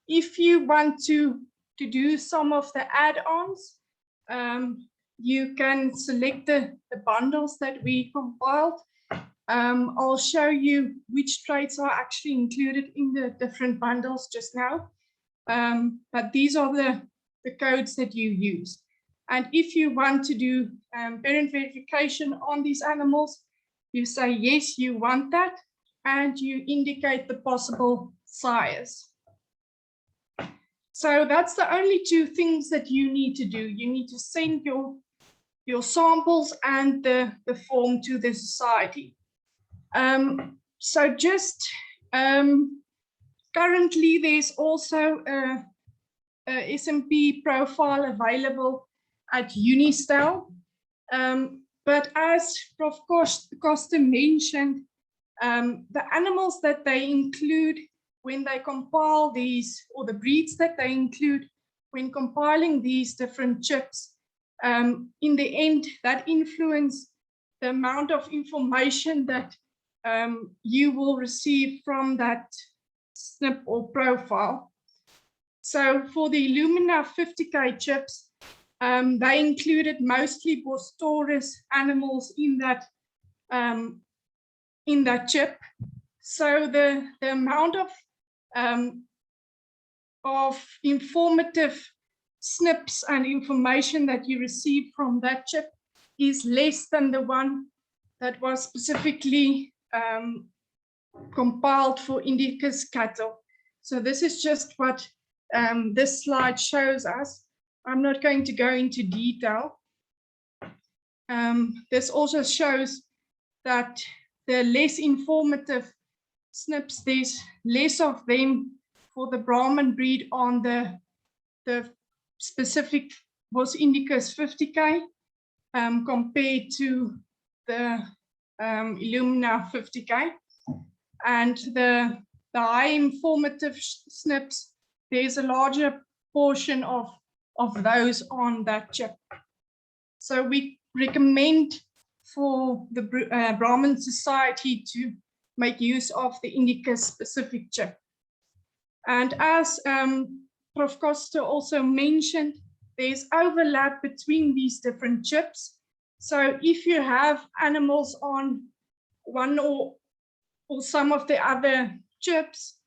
If you want to do some of the add-ons, you can select the bundles that we compiled. I'll show you which traits are actually included in the different bundles just now. but these are the codes that you use. And if you want to do parent verification on these animals, you say, yes, you want that, and you indicate the possible sires. So that's the only two things that you need to do. You need to send your samples and the form to the society. So just currently there's also a SMP profile available at Unistel. But as Prof. Koster mentioned, the animals that they include when they compile these, or the breeds that they include when compiling these different chips, in the end, that influence the amount of information that you will receive from that SNP or profile. So for the Illumina 50K chips, they included mostly Bostoris animals in that chip. So the amount of informative SNPs and information that you receive from that chip is less than the one that was specifically compiled for Indicus cattle. So this is just what this slide shows us. I'm not going to go into detail. This also shows that the less informative SNPs, there's less of them for the Brahman breed on the specific Bos Indicus 50K compared to the Illumina 50K. And the high informative SNPs, there's a larger portion of those on that chip. So we recommend for the Brahman Society to make use of the Indicus specific chip. And as Prof. Koster also mentioned, there's overlap between these different chips. So if you have animals on one or some of the other chips,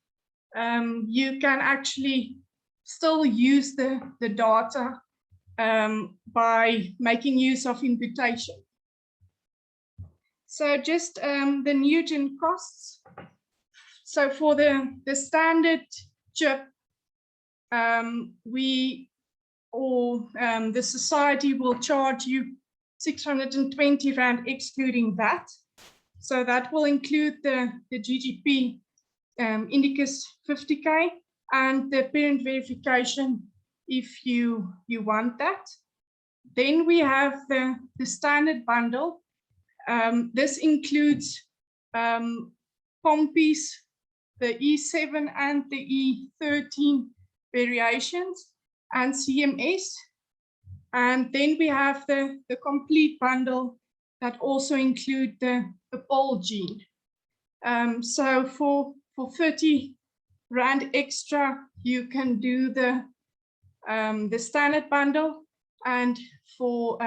you can actually still use the data by making use of imputation. So just the Newton costs. So for the standard chip, the society will charge you 620 Rand excluding VAT. So that will include the GGP Indicus 50K and the parent verification if you want that. Then we have the standard bundle. This includes Pompies, the E7 and the E13 variations, and CMS. And then we have the complete bundle that also include the pole gene. So for 30 Rand extra, you can do the standard bundle, and for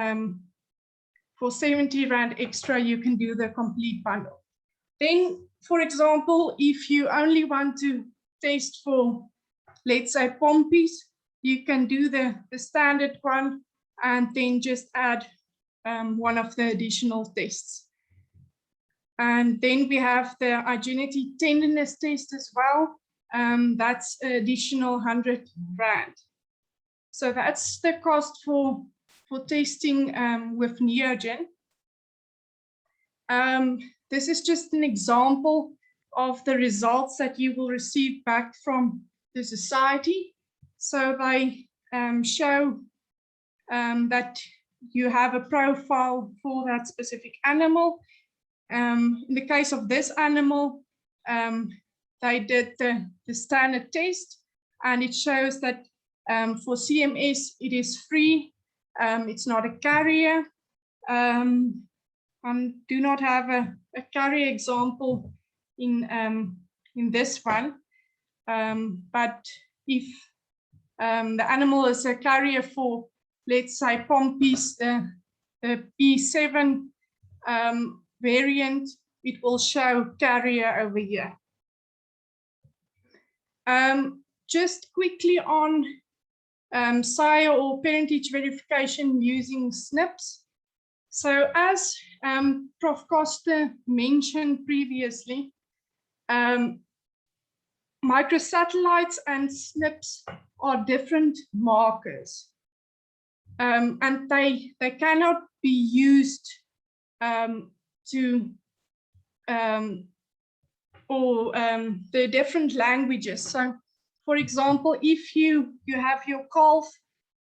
70 Rand extra, you can do the complete bundle. Then, for example, if you only want to test for, let's say, Pompies, you can do the standard one and then just add one of the additional tests. And then we have the identity tenderness test as well. That's an additional 100 Rand. So that's the cost for testing with Neogen. This is just an example of the results that you will receive back from the society. So they show that you have a profile for that specific animal. In the case of this animal, they did the standard test, and it shows that for CMS, it is free. It's not a carrier. I do not have a carrier example in this one. But if the animal is a carrier for, let's say, Pompies, the P7 variant, it will show carrier over here. just quickly on sire or parentage verification using SNPs. So as Prof. Koster mentioned previously, microsatellites and SNPs are different markers, and they cannot be used the different languages. So, for example, if you have your calf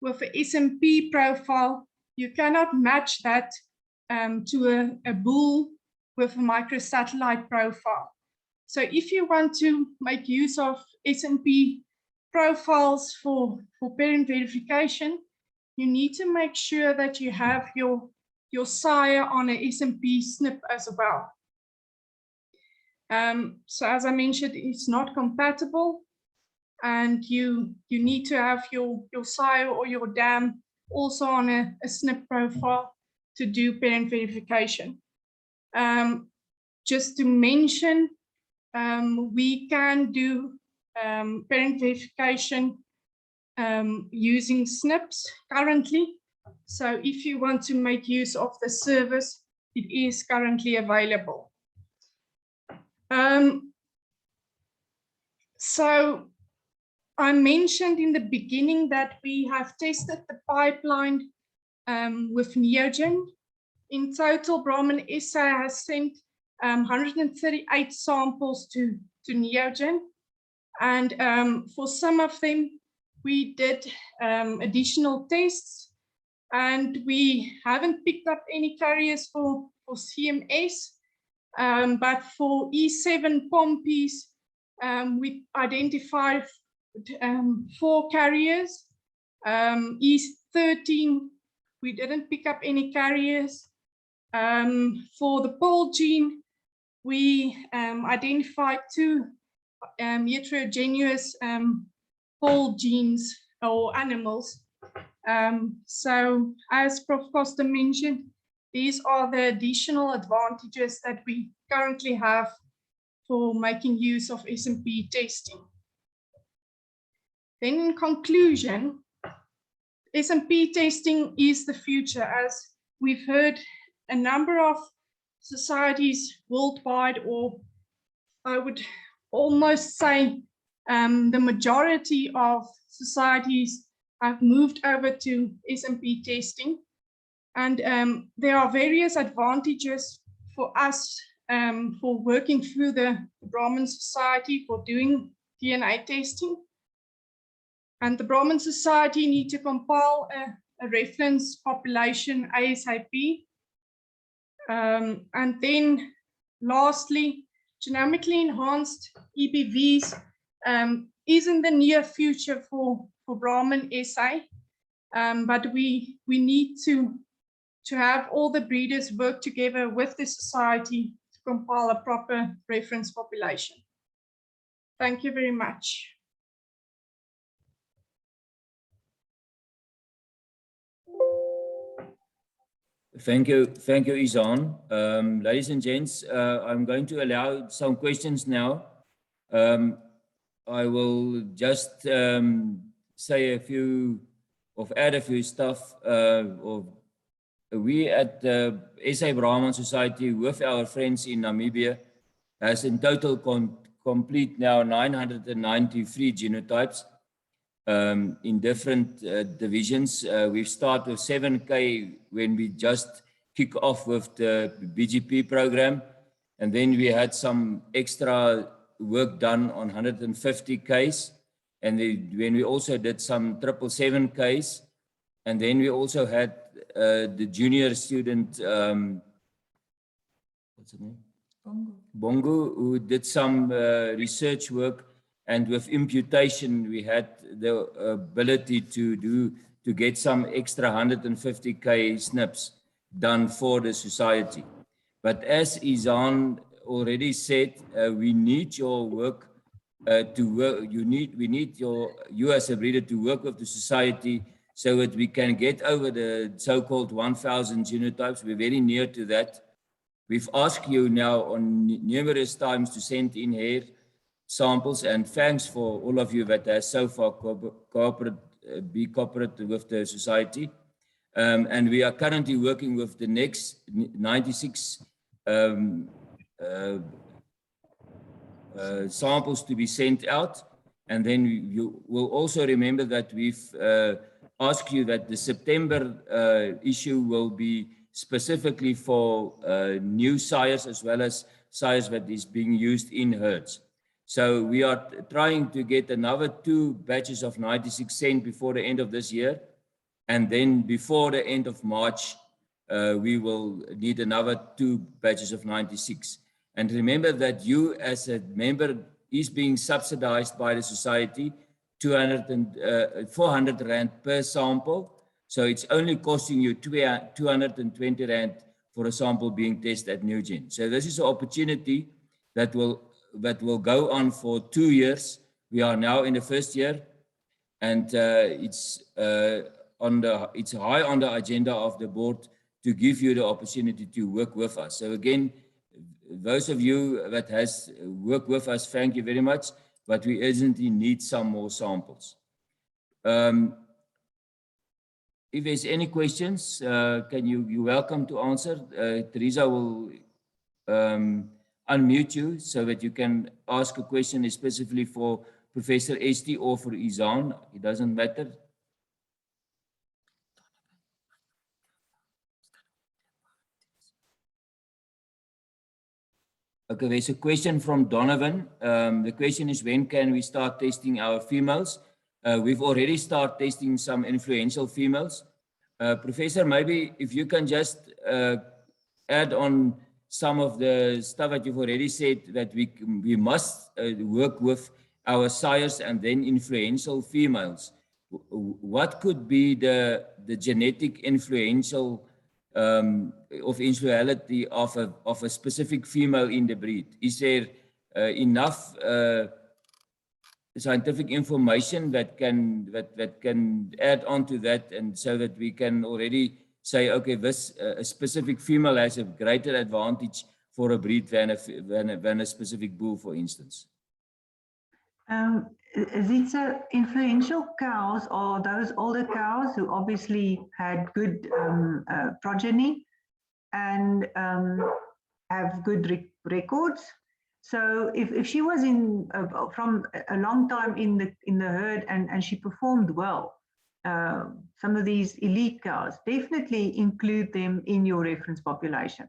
with a SMP profile, you cannot match that to a bull with a microsatellite profile. So if you want to make use of SMP profiles for parent verification, you need to make sure that you have your sire on a SMP SNP as well. So as I mentioned, it's not compatible, and you need to have your sire or your dam also on a SNP profile to do parent verification. Just to mention, we can do parent verification using SNPs currently. So if you want to make use of the service, it is currently available. So I mentioned in the beginning that we have tested the pipeline with Neogen. In total, Brahman SA has sent 138 samples to Neogen. And for some of them, we did additional tests, and we haven't picked up any carriers for CMS. But for E7 Pompies, we identified 4 carriers. E13, we didn't pick up any carriers. For the pole gene, we identified 2 heterogeneous pole genes or animals. So as Prof. Koster mentioned, these are the additional advantages that we currently have for making use of SMP testing. Then in conclusion, SMP testing is the future, as we've heard a number of societies worldwide, or I would almost say the majority of societies have moved over to SMP testing. And there are various advantages for us for working through the Brahman Society for doing DNA testing. And the Brahman Society need to compile a reference population ASAP. And then lastly, genomically enhanced EBVs is in the near future for Brahman SA, but we need to have all the breeders work together with the society to compile a proper reference population. Thank you very much. Thank you, Izan. Ladies and gents, I'm going to allow some questions now. I will just say a few, add a few stuff. We at the SA Brahman Society with our friends in Namibia has in total complete now 993 genotypes in different divisions. We've started with 7K when we just kick off with the BGP program. And then we had some extra work done on 150Ks. And when we also did some 777Ks. And then we also had the junior student, what's her name? Bongo, who did some research work, and with imputation, we had the ability to get some extra 150K SNPs done for the society. But as Izan already said, we need your work to work. We need you as a breeder to work with the society so that we can get over the so-called 1,000 genotypes. We're very near to that. We've asked you now on numerous times to send in here samples, and thanks for all of you that has so far be cooperative with the society. And we are currently working with the next 96 samples to be sent out. And then you will also remember that we've asked you that the September issue will be specifically for new sires as well as sires that is being used in herds. So we are trying to get another 2 batches of 96 sent before the end of this year. And then before the end of March, we will need another 2 batches of 96. And remember that you as a member is being subsidized by the society, 400 Rand per sample. So it's only costing you 220 Rand for a sample being tested at Newgen. So this is an opportunity that will go on for 2 years. We are now in the first year, and it's high on the agenda of the board to give you the opportunity to work with us. So again, those of you that has worked with us, thank you very much, but we urgently need some more samples. If there's any questions, you're welcome to answer. Teresa will unmute you so that you can ask a question specifically for Professor Este or for Izan. It doesn't matter. Okay, there's a question from Donovan. The question is, when can we start testing our females? We've already started testing some influential females. Professor, maybe if you can just add on some of the stuff that you've already said, that we must work with our sires and then influential females. What could be the genetic influential of influentiality of a specific female in the breed? Is there enough scientific information that can add on to that, and so that we can already say, okay, this a specific female has a greater advantage for a breed than a specific bull, for instance? These influential cows are those older cows who obviously had good progeny and have good records. So if she was in from a long time in the herd and she performed well, some of these elite cows, definitely include them in your reference population.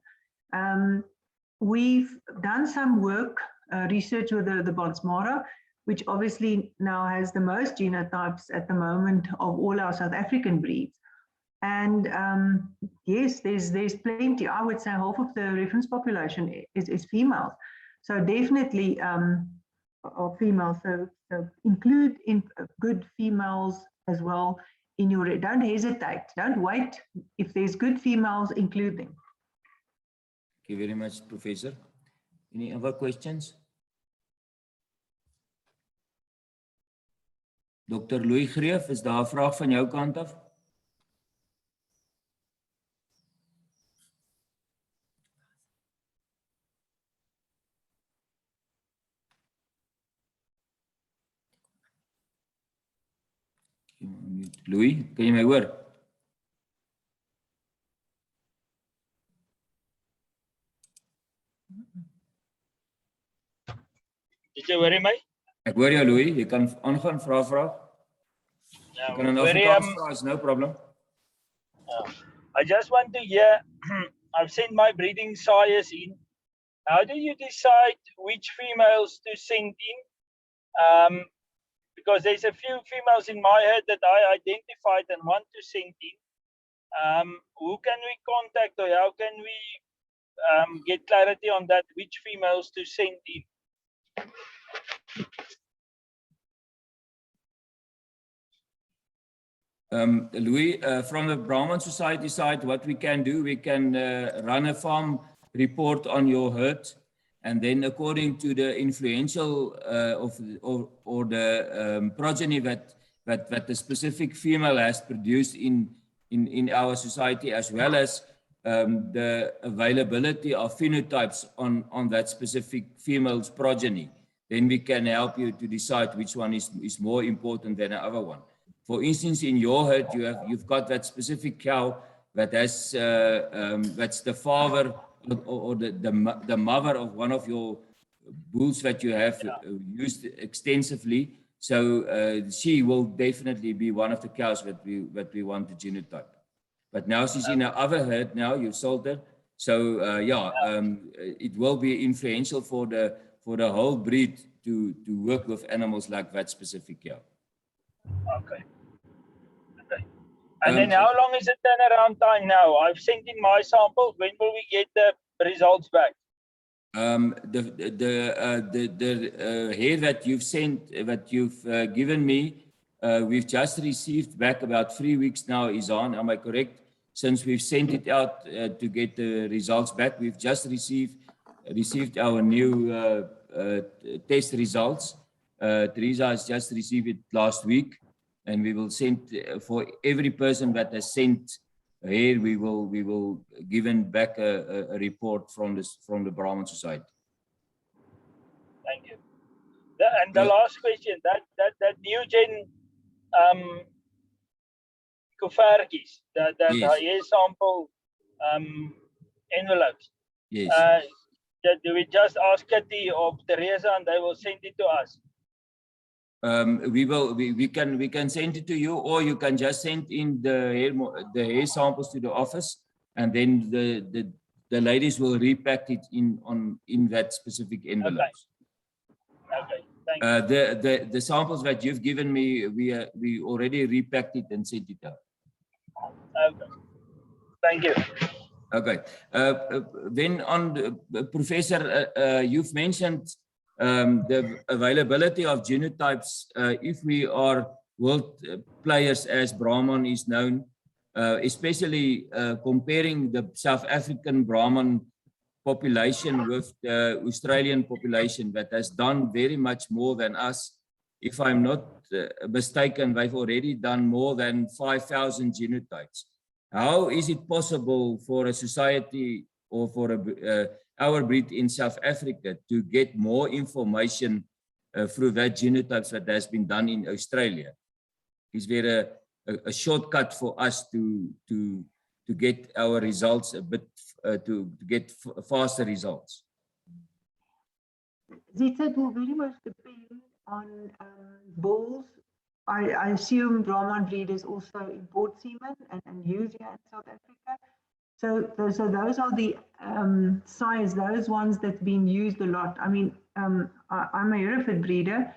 We've done some work, research with the Bonsmara, which obviously now has the most genotypes at the moment of all our South African breeds. And yes, there's plenty. I would say half of the reference population is females. So definitely are females. So include in good females as well in your, don't hesitate, don't wait. If there's good females, include them. Thank you very much, Professor. Any other questions? Dr. Louis Greef, is daar 'n vraag van jou kant af? Louis, kan jy my hoor? Did you worry me? Ek hoor jou, Louis. Jy kan aangaan, vra. Jy kan in Afrikaans vra, is no problem. I just want to hear, I've sent my breeding sires in. How do you decide which females to send in? Because there's a few females in my herd that I identified and want to send in. Who can we contact, or how can we get clarity on that, which females to send in? Louis, from the Brahman Society side, what we can do, we can run a farm report on your herd, and then according to the influential or the progeny that the specific female has produced in our society, as well as the availability of phenotypes on that specific female's progeny. then we can help you to decide which one is more important than the other one. For instance, in your herd, you've got that specific cow that has that's the father or the mother of one of your bulls that you have used extensively. So she will definitely be one of the cows that we want to genotype. But now she's in another herd now, you sold her. So it will be influential for the whole breed to work with animals like that specific cow. Okay. And then how long is the turnaround time now? I've sent in my sample. When will we get the results back? The hair that you've sent, that you've given me, we've just received back about 3 weeks now, Izan, am I correct? Since we've sent it out to get the results back, we've just received our new test results. Teresa has just received it last week, and we will send for every person that has sent here, we will give back a report from the Brahman Society. Thank you. And the last question, that new gen kuvertjies, that hair sample envelopes. Yes. Do we just ask Kitty or Teresa and they will send it to us? We can send it to you, or you can just send in the hair samples to the office, and then the ladies will repack it in that specific envelope. Okay. Thank you. The samples that you've given me, we already repacked it and sent it out. Okay. Thank you. Okay. Then on Professor, you've mentioned the availability of genotypes. If we are world players, as Brahman is known, especially comparing the South African Brahman population with the Australian population that has done very much more than us. If I'm not mistaken, they've already done more than 5,000 genotypes. How is it possible for a society or for our breed in South Africa to get more information through that genotypes that has been done in Australia? Is there a shortcut for us to get our results a bit, to get faster results? Zita, it will very much depend on bulls. I assume Brahman breeders also import semen and use here in South Africa. So those are the sires, those ones that's been used a lot. I mean, I'm a Hereford breeder,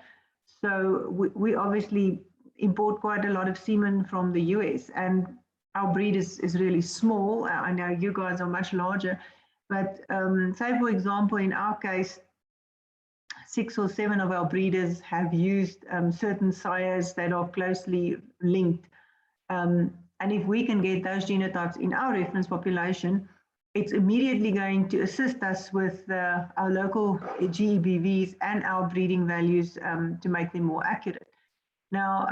so we obviously import quite a lot of semen from the US, and our breed is really small. I know you guys are much larger, but say for example, in our case, 6 or 7 of our breeders have used certain sires that are closely linked. And if we can get those genotypes in our reference population, it's immediately going to assist us with our local GEBVs and our breeding values to make them more accurate. Now,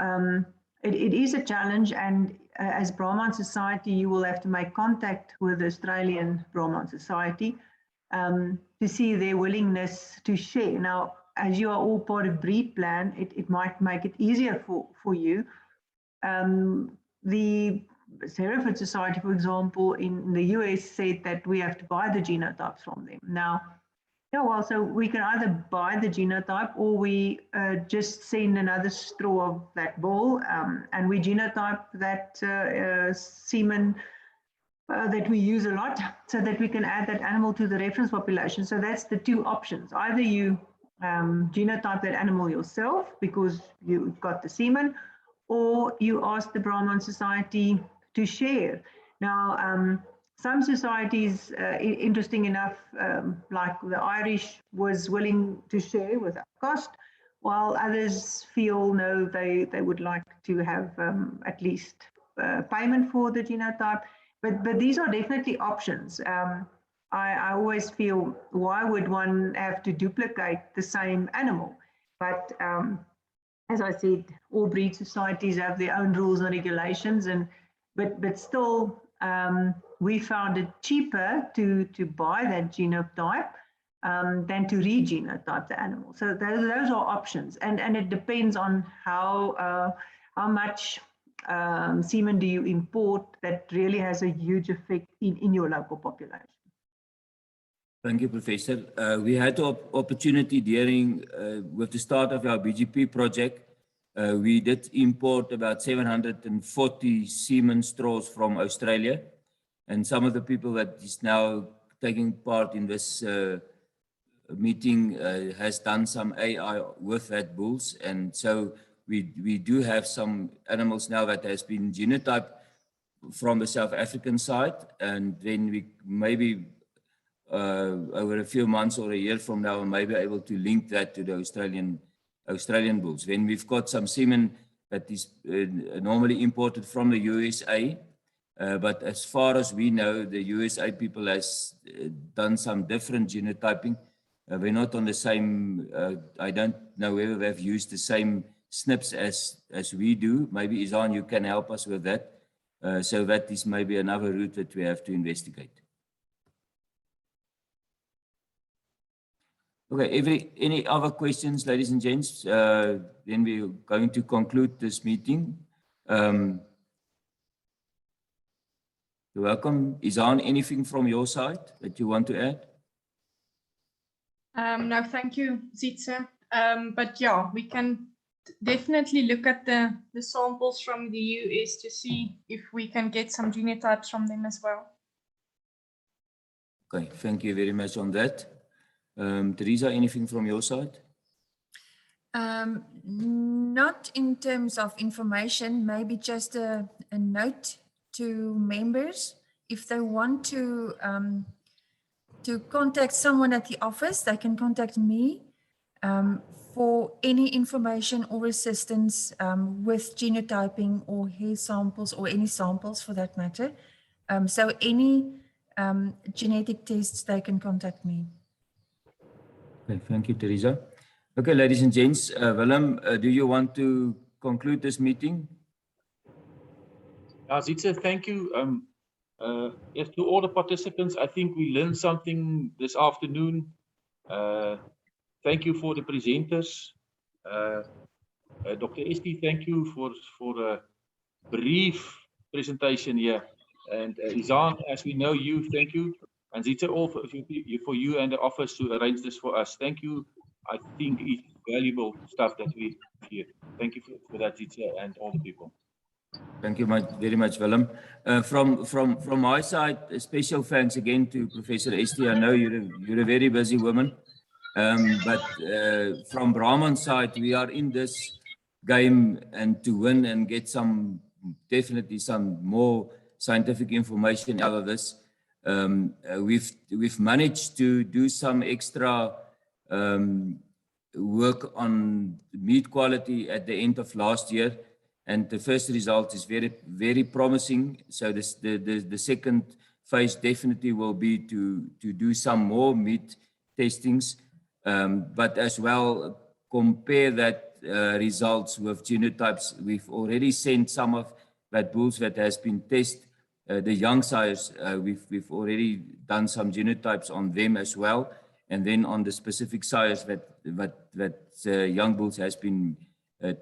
it is a challenge, and as Brahman Society, you will have to make contact with the Australian Brahman Society to see their willingness to share. Now, as you are all part of Breed Plan, it might make it easier for you. The Hereford Society, for example, in the US said that we have to buy the genotypes from them. Now, yeah, well, so we can either buy the genotype or we just send another straw of that bull and we genotype that semen that we use a lot so that we can add that animal to the reference population. So that's the 2 options. Either you genotype that animal yourself because you've got the semen, or you ask the Brahman Society to share. Now, some societies, interesting enough, like the Irish, was willing to share without cost, while others feel no, they would like to have at least payment for the genotype. But these are definitely options. I always feel, why would one have to duplicate the same animal? But as I said, all breed societies have their own rules and regulations, but still, we found it cheaper to buy that genotype than to regenotype the animal. So those are options, and it depends on how much semen do you import that really has a huge effect in your local population. Thank you, Professor. We had the opportunity during, with the start of our BGP project, we did import about 740 semen straws from Australia. And some of the people that is now taking part in this meeting has done some AI with that bulls. And so we do have some animals now that has been genotyped from the South African side. And then we maybe over a few months or a year from now, we may be able to link that to the Australian bulls. Then we've got some semen that is normally imported from the USA. But as far as we know, the USA people has done some different genotyping. We're not on the same, I don't know whether they've used the same SNPs as we do. Maybe Izan, you can help us with that. So that is maybe another route that we have to investigate. Okay, any other questions, ladies and gents? Then we're going to conclude this meeting. You're welcome. Izan, anything from your side that you want to add? No, thank you, Zitse. But yeah, we can definitely look at the samples from the US to see if we can get some genotypes from them as well. Okay, thank you very much on that. Teresa, anything from your side? Not in terms of information, maybe just a note to members. If they want to contact someone at the office, they can contact me for any information or assistance with genotyping or hair samples or any samples for that matter. So any genetic tests, they can contact me. Okay, thank you, Teresa. Okay, ladies and gents, Willem, do you want to conclude this meeting? Zitse, thank you. Yes, to all the participants, I think we learned something this afternoon. Thank you for the presenters. Dr. Este, thank you for a brief presentation here. And Izan, as we know you, thank you. And Zitse, all for you and the office to arrange this for us. Thank you. I think it's valuable stuff that we hear. Thank you for that, Zitse, and all the people. Thank you very much, Willem. From my side, a special thanks again to Professor Este. I know you're a very busy woman, but from Brahman side, we are in this game and to win and get definitely some more scientific information out of this. We've managed to do some extra work on meat quality at the end of last year, and the first result is very, very promising. So the second phase definitely will be to do some more meat testings, but as well compare that results with genotypes. We've already sent some of that bulls that has been tested. The young sires, we've already done some genotypes on them as well, and then on the specific sires that young bulls has been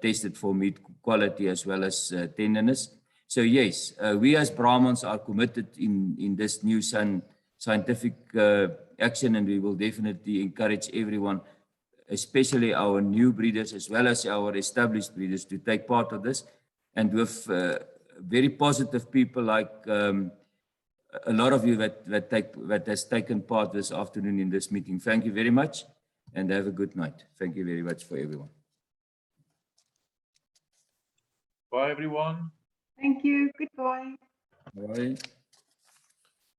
tested for meat quality as well as tenderness. So yes, we as Brahmans are committed in this new scientific action, and we will definitely encourage everyone, especially our new breeders as well as our established breeders, to take part of this. And with very positive people like a lot of you that has taken part this afternoon in this meeting. Thank you very much and have a good night. Thank you very much for everyone. Bye, everyone. Thank you. Goodbye. Bye.